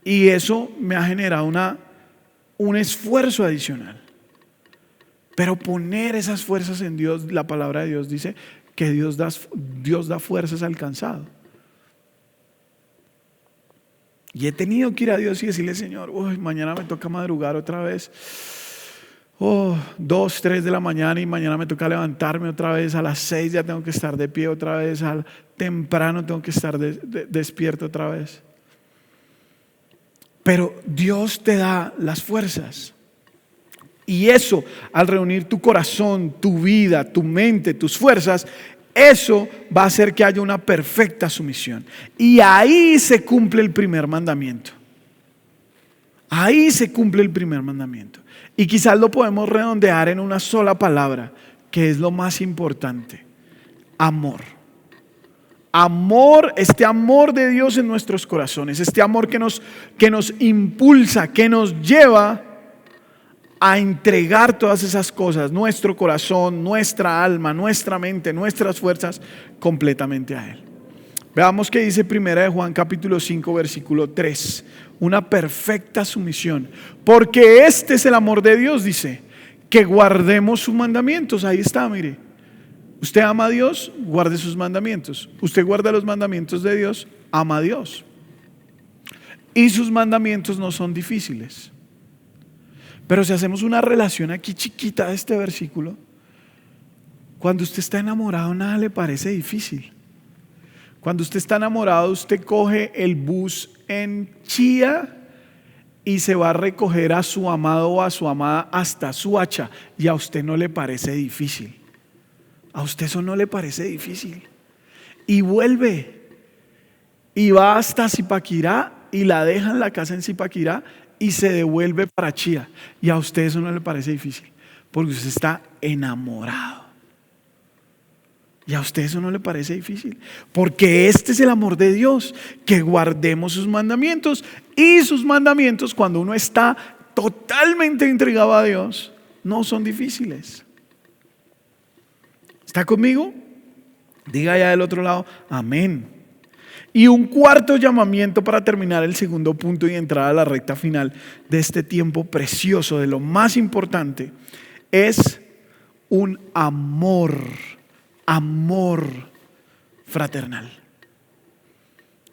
Y eso me ha generado un esfuerzo adicional. Pero poner esas fuerzas en Dios, la palabra de Dios dice que Dios da fuerzas al cansado. Y he tenido que ir a Dios y decirle: Señor, mañana me toca madrugar otra vez. 2, 3 de la mañana, y mañana me toca levantarme otra vez. A las 6 ya tengo que estar de pie otra vez. Temprano tengo que estar despierto otra vez. Pero Dios te da las fuerzas. Y eso, al reunir tu corazón, tu vida, tu mente, tus fuerzas, eso va a hacer que haya una perfecta sumisión. Y ahí se cumple el primer mandamiento. Ahí se cumple el primer mandamiento. Y quizás lo podemos redondear en una sola palabra, que es lo más importante: amor. Amor, este amor de Dios en nuestros corazones, este amor que nos impulsa, que nos lleva a entregar todas esas cosas, nuestro corazón, nuestra alma, nuestra mente, nuestras fuerzas, completamente a Él. Veamos qué dice 1 Juan capítulo 5 versículo 3. Una perfecta sumisión. Porque este es el amor de Dios, dice, que guardemos sus mandamientos. Ahí está, mire. Usted ama a Dios, guarde sus mandamientos. Usted guarda los mandamientos de Dios, ama a Dios. Y sus mandamientos no son difíciles. Pero si hacemos una relación aquí chiquita de este versículo, cuando usted está enamorado nada le parece difícil. Cuando usted está enamorado, usted coge el bus en Chía y se va a recoger a su amado o a su amada hasta Suacha, y a usted no le parece difícil. A usted eso no le parece difícil. Y vuelve y va hasta Zipaquirá y la deja en la casa en Zipaquirá y se devuelve para Chía, y a usted eso no le parece difícil, porque usted está enamorado. Y a usted eso no le parece difícil, porque este es el amor de Dios, que guardemos sus mandamientos. Y sus mandamientos, cuando uno está totalmente entregado a Dios, no son difíciles. ¿Está conmigo? Diga allá del otro lado, amén. Y un cuarto llamamiento para terminar el segundo punto y entrar a la recta final de este tiempo precioso, de lo más importante, es un amor fraternal.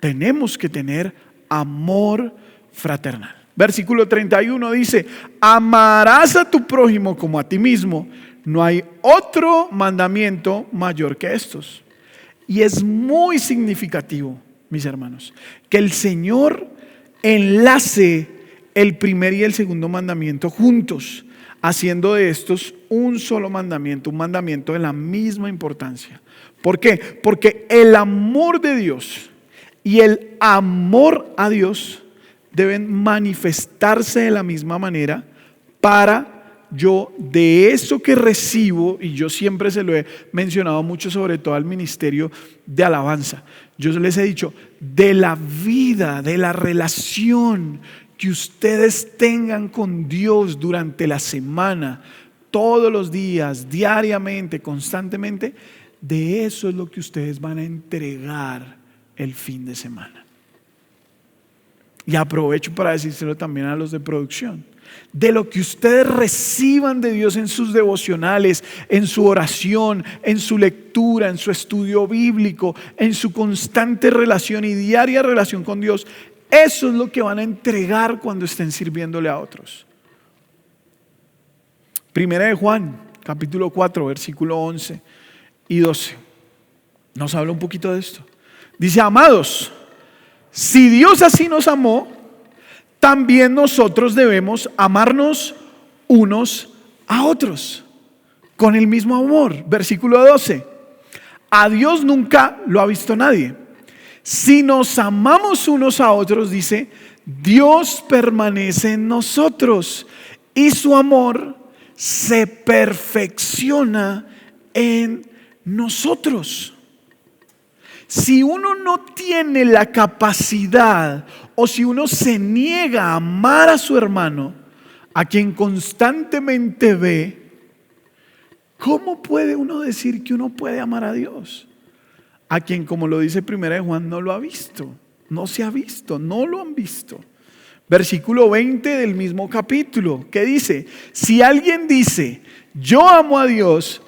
Tenemos que tener amor fraternal. Versículo 31 dice: amarás a tu prójimo como a ti mismo. No hay otro mandamiento mayor que estos. Y es muy significativo, mis hermanos, que el Señor enlace el primer y el segundo mandamiento juntos, haciendo de estos un solo mandamiento, un mandamiento de la misma importancia. ¿Por qué? Porque el amor de Dios y el amor a Dios deben manifestarse de la misma manera para yo de eso que recibo. Y yo siempre se lo he mencionado mucho, sobre todo al ministerio de alabanza. Yo les he dicho, de la vida, de la relación que ustedes tengan con Dios durante la semana, todos los días, diariamente, constantemente, de eso es lo que ustedes van a entregar el fin de semana. Y aprovecho para decírselo también a los de producción. De lo que ustedes reciban de Dios en sus devocionales, en su oración, en su lectura, en su estudio bíblico, en su constante relación y diaria relación con Dios, eso es lo que van a entregar cuando estén sirviéndole a otros. Primera de Juan, capítulo 4, versículo 11 y 12. Nos habla un poquito de esto. Dice: amados, si Dios así nos amó, también nosotros debemos amarnos unos a otros con el mismo amor. Versículo 12. A Dios nunca lo ha visto nadie. Si nos amamos unos a otros, dice, Dios permanece en nosotros y su amor se perfecciona en nosotros. Si uno no tiene la capacidad, o si uno se niega a amar a su hermano, a quien constantemente ve, ¿cómo puede uno decir que uno puede amar a Dios? A quien, como lo dice 1 Juan, no lo ha visto, no se ha visto, no lo han visto. Versículo 20 del mismo capítulo, que dice: si alguien dice, yo amo a Dios,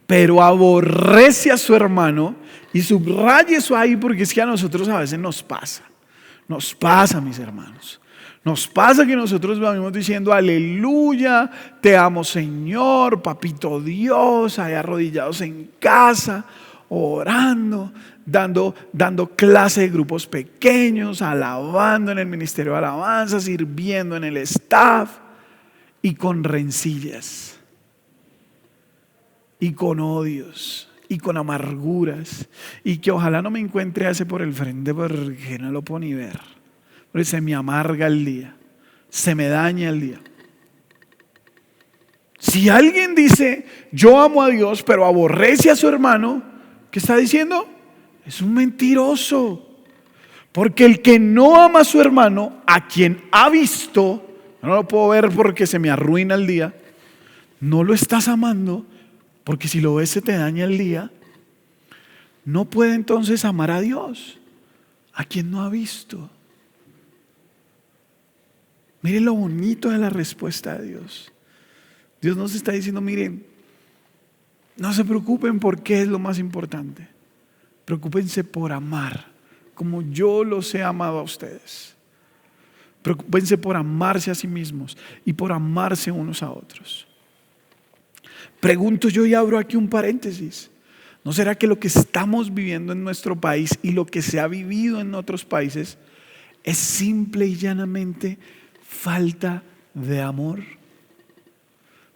pero aborrece a su hermano, y subraye eso ahí porque es que a nosotros a veces nos pasa, mis hermanos. Nos pasa que nosotros vamos diciendo aleluya, te amo Señor, papito Dios, ahí arrodillados en casa, orando, dando clase de grupos pequeños, alabando en el ministerio de alabanza, sirviendo en el staff, y con rencillas, y con odios, y con amarguras, y que ojalá no me encuentre ese por el frente porque no lo puedo ni ver, porque se me amarga el día, se me daña el día. Si alguien dice yo amo a Dios pero aborrece a su hermano, ¿qué está diciendo? Es un mentiroso. Porque el que no ama a su hermano, a quien ha visto, no lo puedo ver porque se me arruina el día, no lo estás amando, porque si lo ves se te daña el día. No puede entonces amar a Dios, a quien no ha visto. Miren lo bonito de la respuesta de Dios. Dios nos está diciendo, miren, no se preocupen por qué es lo más importante. Preocúpense por amar, como yo los he amado a ustedes. Preocúpense por amarse a sí mismos y por amarse unos a otros. Pregunto yo y abro aquí un paréntesis. ¿No será que lo que estamos viviendo en nuestro país y lo que se ha vivido en otros países es simple y llanamente falta de amor?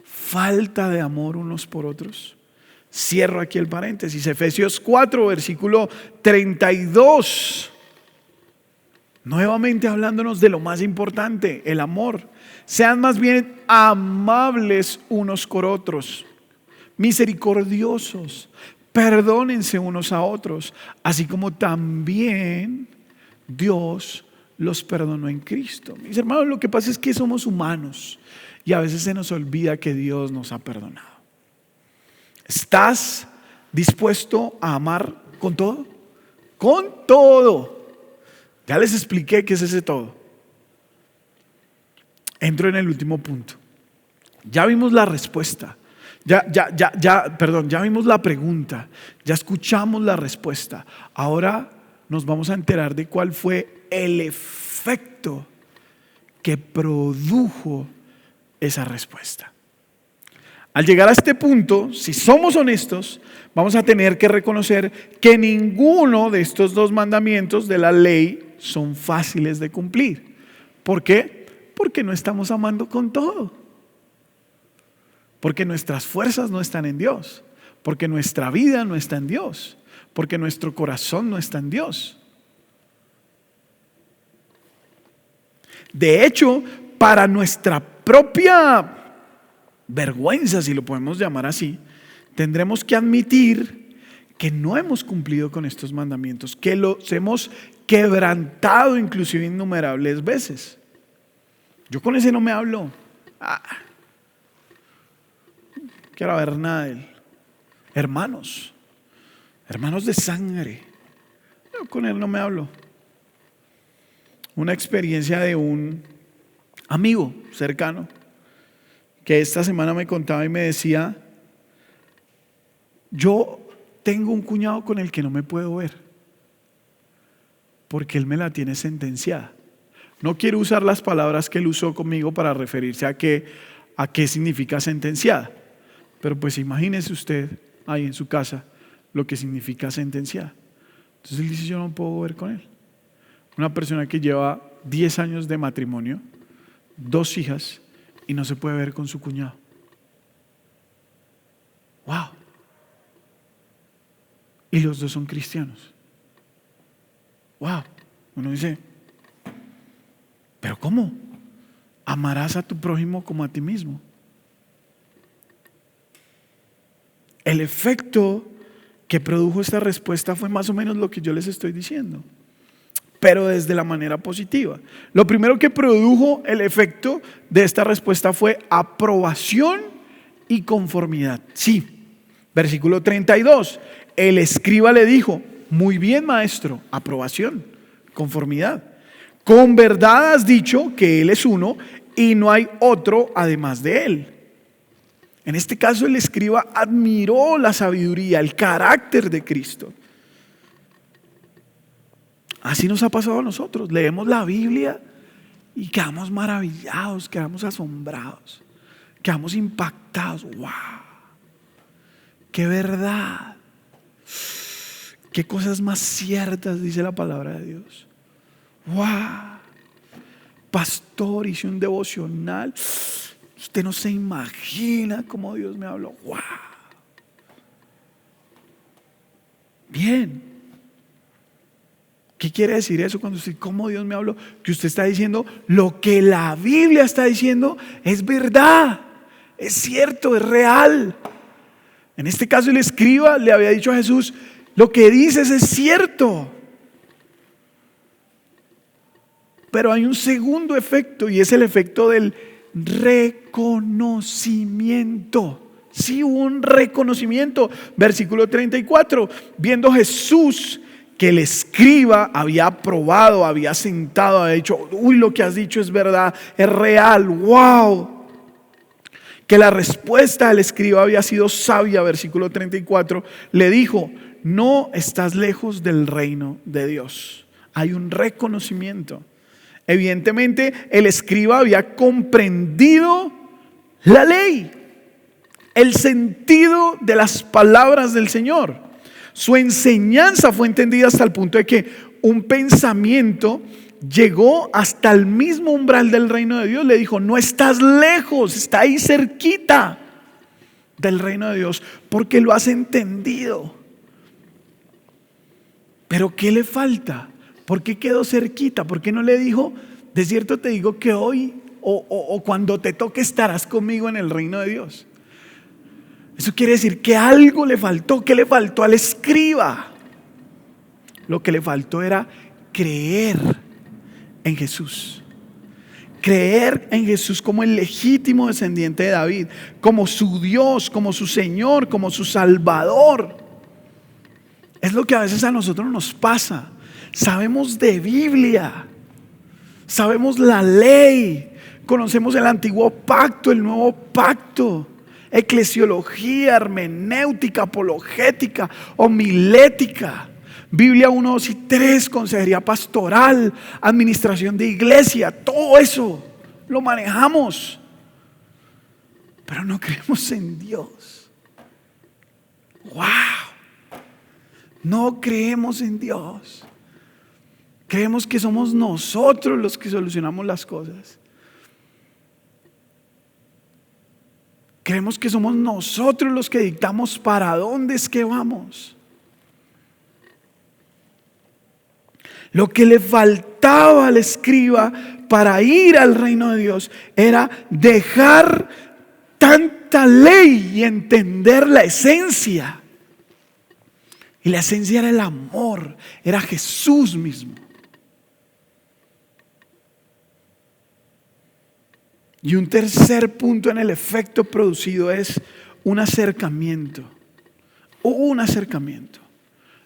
Falta de amor unos por otros. Cierro aquí el paréntesis. Efesios 4, versículo 32. Nuevamente hablándonos de lo más importante, el amor. Sean más bien amables unos con otros, misericordiosos, perdónense unos a otros, así como también Dios los perdonó en Cristo. Mis hermanos, lo que pasa es que somos humanos y a veces se nos olvida que Dios nos ha perdonado. ¿Estás dispuesto a amar con todo? Con todo. Ya les expliqué qué es ese todo. Entro en el último punto. Ya vimos la respuesta. Ya vimos la pregunta. Ya escuchamos la respuesta. Ahora nos vamos a enterar de cuál fue el efecto que produjo esa respuesta. Al llegar a este punto, si somos honestos, vamos a tener que reconocer que ninguno de estos dos mandamientos de la ley son fáciles de cumplir. ¿Por qué? Porque no estamos amando con todo. Porque nuestras fuerzas no están en Dios. Porque nuestra vida no está en Dios. Porque nuestro corazón no está en Dios. De hecho, para nuestra propia vergüenza, si lo podemos llamar así, tendremos que admitir que no hemos cumplido con estos mandamientos, que los hemos quebrantado inclusive innumerables veces. Yo con ese no me hablo. Quiero ver nada de él. Hermanos de sangre, yo con él no me hablo. Una experiencia de un amigo cercano que esta semana me contaba y me decía: yo tengo un cuñado con el que no me puedo ver porque él me la tiene sentenciada. No quiero usar las palabras que él usó conmigo para referirse a qué significa sentenciada, pero pues imagínese usted ahí en su casa lo que significa sentenciada. Entonces él dice: yo no puedo ver con él. Una persona que lleva 10 años de matrimonio, 2 hijas, y no se puede ver con su cuñado. ¡Wow! Y los dos son cristianos. ¡Wow! Uno dice: ¿pero cómo? Amarás a tu prójimo como a ti mismo. El efecto que produjo esta respuesta fue más o menos lo que yo les estoy diciendo, pero desde la manera positiva. Lo primero que produjo el efecto de esta respuesta fue aprobación y conformidad. Sí, versículo 32, el escriba le dijo: muy bien, maestro, aprobación, conformidad. Con verdad has dicho que Él es uno y no hay otro además de Él. En este caso el escriba admiró la sabiduría, el carácter de Cristo. Así nos ha pasado a nosotros. Leemos la Biblia y quedamos maravillados, quedamos asombrados, quedamos impactados. ¡Wow! ¡Qué verdad! ¡Qué cosas más ciertas dice la palabra de Dios! ¡Wow! Pastor, hice un devocional. Usted no se imagina cómo Dios me habló. ¡Wow! Bien. ¿Qué quiere decir eso cuando usted, cómo Dios me habló? Que usted está diciendo lo que la Biblia está diciendo es verdad, es cierto, es real. En este caso el escriba le había dicho a Jesús, lo que dices es cierto. Pero hay un segundo efecto y es el efecto del reconocimiento. Sí, hubo un reconocimiento. Versículo 34, viendo Jesús que el escriba había aprobado, había sentado, había dicho, uy, lo que has dicho es verdad, es real, wow. Que la respuesta del escriba había sido sabia, versículo 34, le dijo, no estás lejos del reino de Dios. Hay un reconocimiento. Evidentemente el escriba había comprendido la ley, el sentido de las palabras del Señor. Su enseñanza fue entendida hasta el punto de que un pensamiento llegó hasta el mismo umbral del reino de Dios. Le dijo, no estás lejos, está ahí cerquita del reino de Dios, porque lo has entendido. Pero ¿qué le falta? ¿Por qué quedó cerquita? ¿Por qué no le dijo, de cierto te digo que hoy o cuando te toque estarás conmigo en el reino de Dios? Eso quiere decir que algo le faltó. ¿Qué le faltó al escriba? Lo que le faltó era creer en Jesús. Creer en Jesús como el legítimo descendiente de David, como su Dios, como su Señor, como su Salvador. Es lo que a veces a nosotros nos pasa. Sabemos de Biblia, sabemos la ley, conocemos el antiguo pacto, el nuevo pacto, eclesiología, hermenéutica, apologética, homilética, Biblia 1, 2 y 3, consejería pastoral, administración de iglesia, todo eso lo manejamos, pero no creemos en Dios. ¡Wow! No creemos en Dios. Creemos que somos nosotros los que solucionamos las cosas. Creemos que somos nosotros los que dictamos para dónde es que vamos. Lo que le faltaba al escriba para ir al reino de Dios era dejar tanta ley y entender la esencia. Y la esencia era el amor, era Jesús mismo. Y un tercer punto en el efecto producido es un acercamiento. Hubo un acercamiento.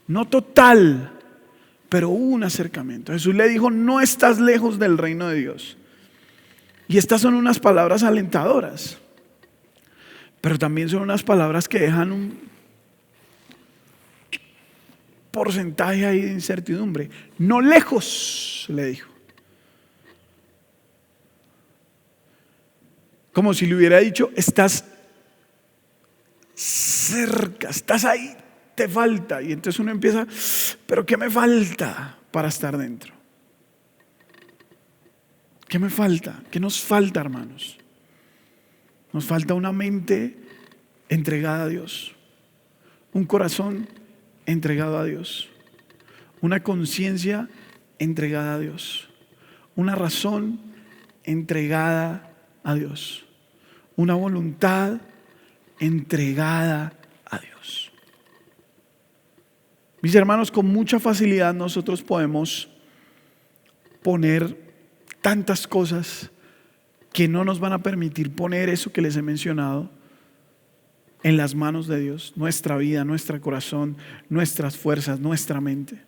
No total, pero hubo un acercamiento. Jesús le dijo, no estás lejos del reino de Dios. Y estas son unas palabras alentadoras. Pero también son unas palabras que dejan un porcentaje ahí de incertidumbre. No lejos, le dijo. Como si le hubiera dicho, estás cerca, estás ahí, te falta. Y entonces uno empieza, pero ¿qué me falta para estar dentro? ¿Qué me falta? ¿Qué nos falta, hermanos? Nos falta una mente entregada a Dios, un corazón entregado a Dios, una conciencia entregada a Dios, una razón entregada a Dios, una voluntad entregada a Dios. Mis hermanos, con mucha facilidad nosotros podemos poner tantas cosas que no nos van a permitir poner eso que les he mencionado en las manos de Dios, nuestra vida, nuestro corazón, nuestras fuerzas, nuestra mente.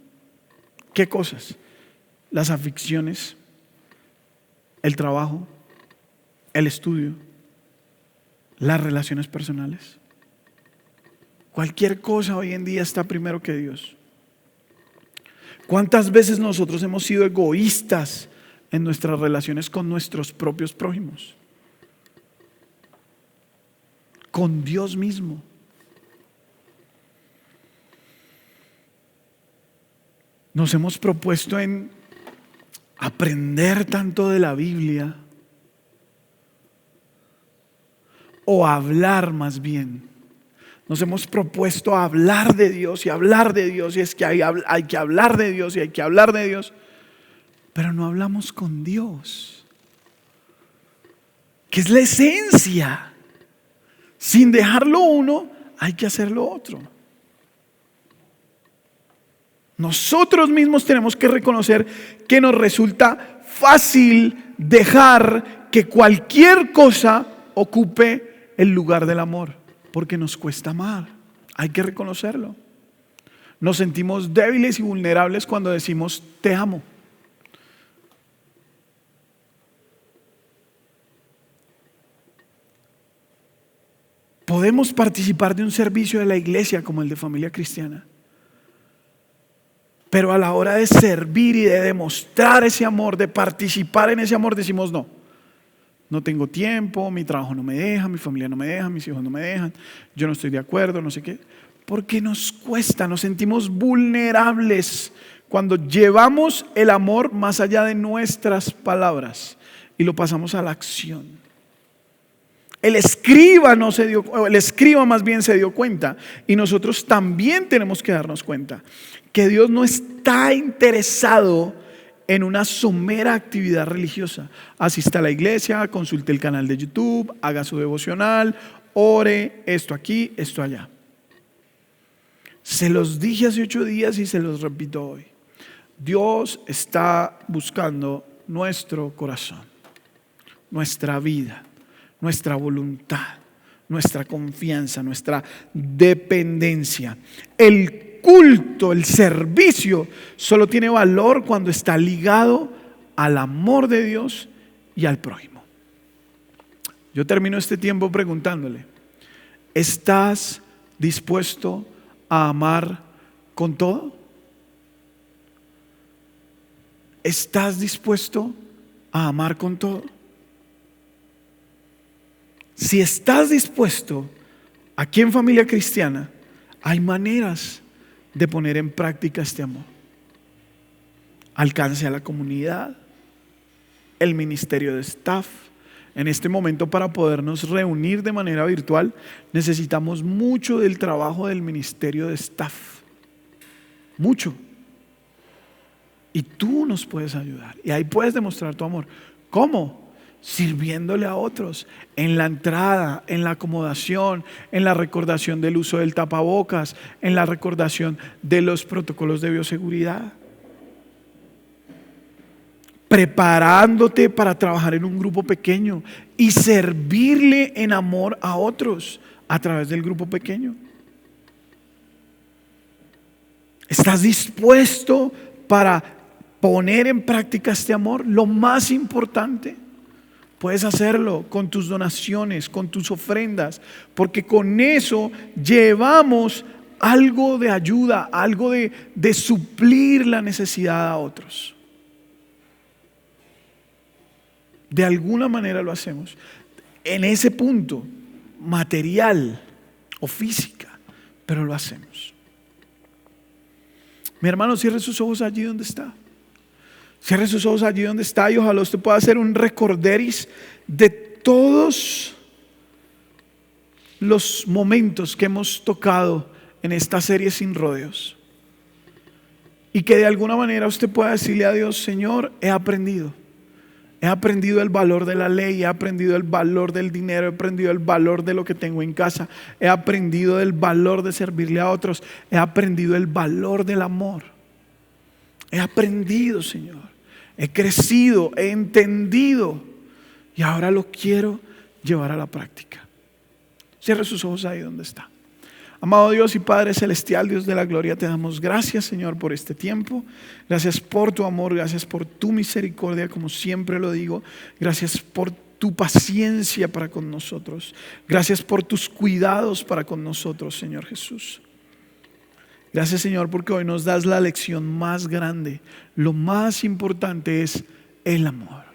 ¿Qué cosas? Las aflicciones, el trabajo, el estudio, las relaciones personales. Cualquier cosa hoy en día está primero que Dios. ¿Cuántas veces nosotros hemos sido egoístas en nuestras relaciones con nuestros propios prójimos? Con Dios mismo. Nos hemos propuesto en aprender tanto de la Biblia, o hablar más bien. Nos hemos propuesto hablar de Dios y hablar de Dios, y es que hay que hablar de Dios y hay que hablar de Dios, pero no hablamos con Dios, que es la esencia. Sin dejarlo uno, hay que hacer lo otro. Nosotros mismos tenemos que reconocer que nos resulta fácil dejar que cualquier cosa ocupe el lugar del amor, porque nos cuesta amar. Hay que reconocerlo. Nos sentimos débiles y vulnerables cuando decimos te amo. Podemos participar de un servicio de la iglesia como el de Familia Cristiana, pero a la hora de servir y de demostrar ese amor, de participar en ese amor, decimos no tengo tiempo, mi trabajo no me deja, mi familia no me deja, mis hijos no me dejan, yo no estoy de acuerdo, no sé qué. Porque nos cuesta, nos sentimos vulnerables cuando llevamos el amor más allá de nuestras palabras y lo pasamos a la acción. El escriba más bien se dio cuenta, y nosotros también tenemos que darnos cuenta que Dios no está interesado en una somera actividad religiosa. Asista a la iglesia, consulte el canal de YouTube, haga su devocional, ore, esto aquí, esto allá. Se los dije hace 8 días y se los repito hoy. Dios está buscando nuestro corazón, nuestra vida, nuestra voluntad, nuestra confianza, nuestra dependencia. El culto, el servicio, solo tiene valor cuando está ligado al amor de Dios y al prójimo. Yo termino este tiempo preguntándole: ¿estás dispuesto a amar con todo? ¿Estás dispuesto a amar con todo? Si estás dispuesto, aquí en Familia Cristiana hay maneras de poner en práctica este amor. Alcance a la comunidad, el ministerio de staff. En este momento, para podernos reunir de manera virtual, necesitamos mucho del trabajo del ministerio de staff. Mucho. Y tú nos puedes ayudar. Y ahí puedes demostrar tu amor. ¿Cómo? Sirviéndole a otros en la entrada, en la acomodación, en la recordación del uso del tapabocas, en la recordación de los protocolos de bioseguridad. Preparándote para trabajar en un grupo pequeño y servirle en amor a otros a través del grupo pequeño. ¿Estás dispuesto para poner en práctica este amor? Lo más importante, puedes hacerlo con tus donaciones, con tus ofrendas, porque con eso llevamos algo de ayuda, algo de suplir la necesidad a otros. De alguna manera lo hacemos. En ese punto, material o física, pero lo hacemos. Mi hermano, cierre sus ojos allí donde está. Cierre sus ojos allí donde está y ojalá usted pueda hacer un recorderis de todos los momentos que hemos tocado en esta serie Sin Rodeos. Y que de alguna manera usted pueda decirle a Dios: Señor, he aprendido el valor de la ley, he aprendido el valor del dinero, he aprendido el valor de lo que tengo en casa, he aprendido el valor de servirle a otros, he aprendido el valor del amor. He aprendido, Señor, he crecido, he entendido y ahora lo quiero llevar a la práctica. Cierre sus ojos ahí donde está. Amado Dios y Padre Celestial, Dios de la gloria, te damos gracias, Señor, por este tiempo. Gracias por tu amor, gracias por tu misericordia, como siempre lo digo. Gracias por tu paciencia para con nosotros. Gracias por tus cuidados para con nosotros, Señor Jesús. Gracias, Señor, porque hoy nos das la lección más grande. Lo más importante es el amor.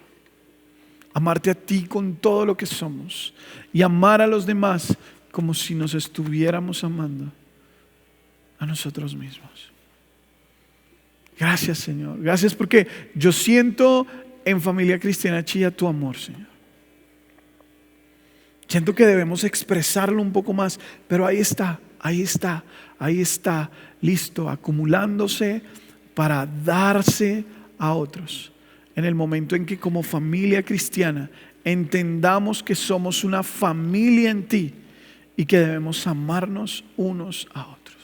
Amarte a ti con todo lo que somos y amar a los demás como si nos estuviéramos amando a nosotros mismos. Gracias, Señor. Gracias porque yo siento en Familia Cristiana Chía tu amor, Señor. Siento que debemos expresarlo un poco más, pero ahí está, listo, acumulándose para darse a otros. En el momento en que como familia cristiana entendamos que somos una familia en ti y que debemos amarnos unos a otros.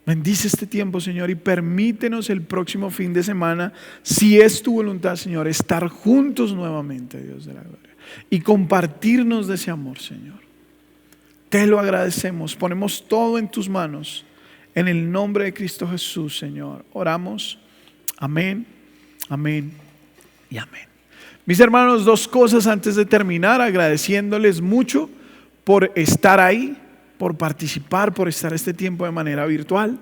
Bendice este tiempo, Señor, y permítenos el próximo fin de semana, si es tu voluntad, Señor, estar juntos nuevamente, Dios de la gloria, y compartirnos de ese amor, Señor. Te lo agradecemos, ponemos todo en tus manos, en el nombre de Cristo Jesús, Señor. Oramos, amén, amén y amén. Mis hermanos, dos cosas antes de terminar, agradeciéndoles mucho por estar ahí, por participar, por estar este tiempo de manera virtual.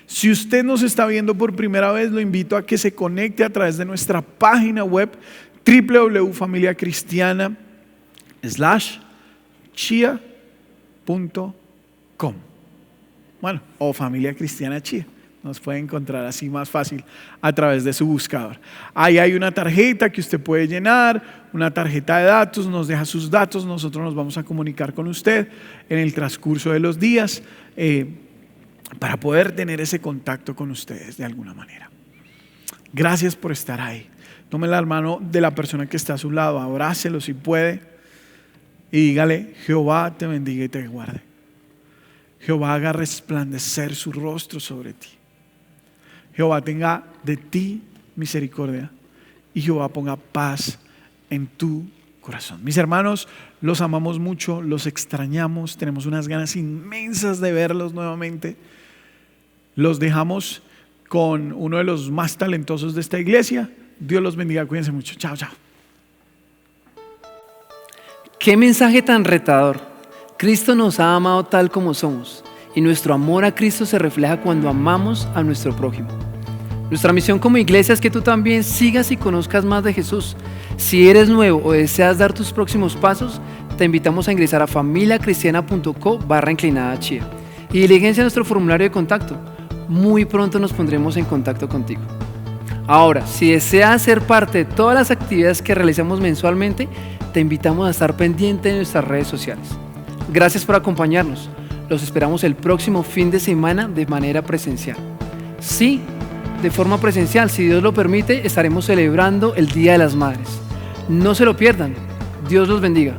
Si usted nos está viendo por primera vez, lo invito a que se conecte a través de nuestra página web www.familiacristiana.chia.com. Bueno, o Familia Cristiana Chía. Nos puede encontrar así más fácil a través de su buscador. Ahí hay una tarjeta que usted puede llenar, una tarjeta de datos, nos deja sus datos, nosotros nos vamos a comunicar con usted en el transcurso de los días para poder tener ese contacto con ustedes de alguna manera. Gracias por estar ahí. Tome la mano de la persona que está a su lado, abrácelo si puede y dígale: Jehová te bendiga y te guarde. Jehová haga resplandecer su rostro sobre ti. Jehová tenga de ti misericordia y Jehová ponga paz en tu corazón. Mis hermanos, los amamos mucho, los extrañamos, tenemos unas ganas inmensas de verlos nuevamente. Los dejamos con uno de los más talentosos de esta iglesia. Dios los bendiga, cuídense mucho. Chao, chao. Qué mensaje tan retador. Cristo nos ha amado tal como somos y nuestro amor a Cristo se refleja cuando amamos a nuestro prójimo. Nuestra misión como iglesia es que tú también sigas y conozcas más de Jesús. Si eres nuevo o deseas dar tus próximos pasos, te invitamos a ingresar a familiacristiana.co/inclinada-chía y diríjense a nuestro formulario de contacto. Muy pronto nos pondremos en contacto contigo. Ahora, si deseas ser parte de todas las actividades que realizamos mensualmente, te invitamos a estar pendiente de nuestras redes sociales. Gracias por acompañarnos. Los esperamos el próximo fin de semana de manera presencial. Sí, de forma presencial, si Dios lo permite, estaremos celebrando el Día de las Madres. No se lo pierdan. Dios los bendiga.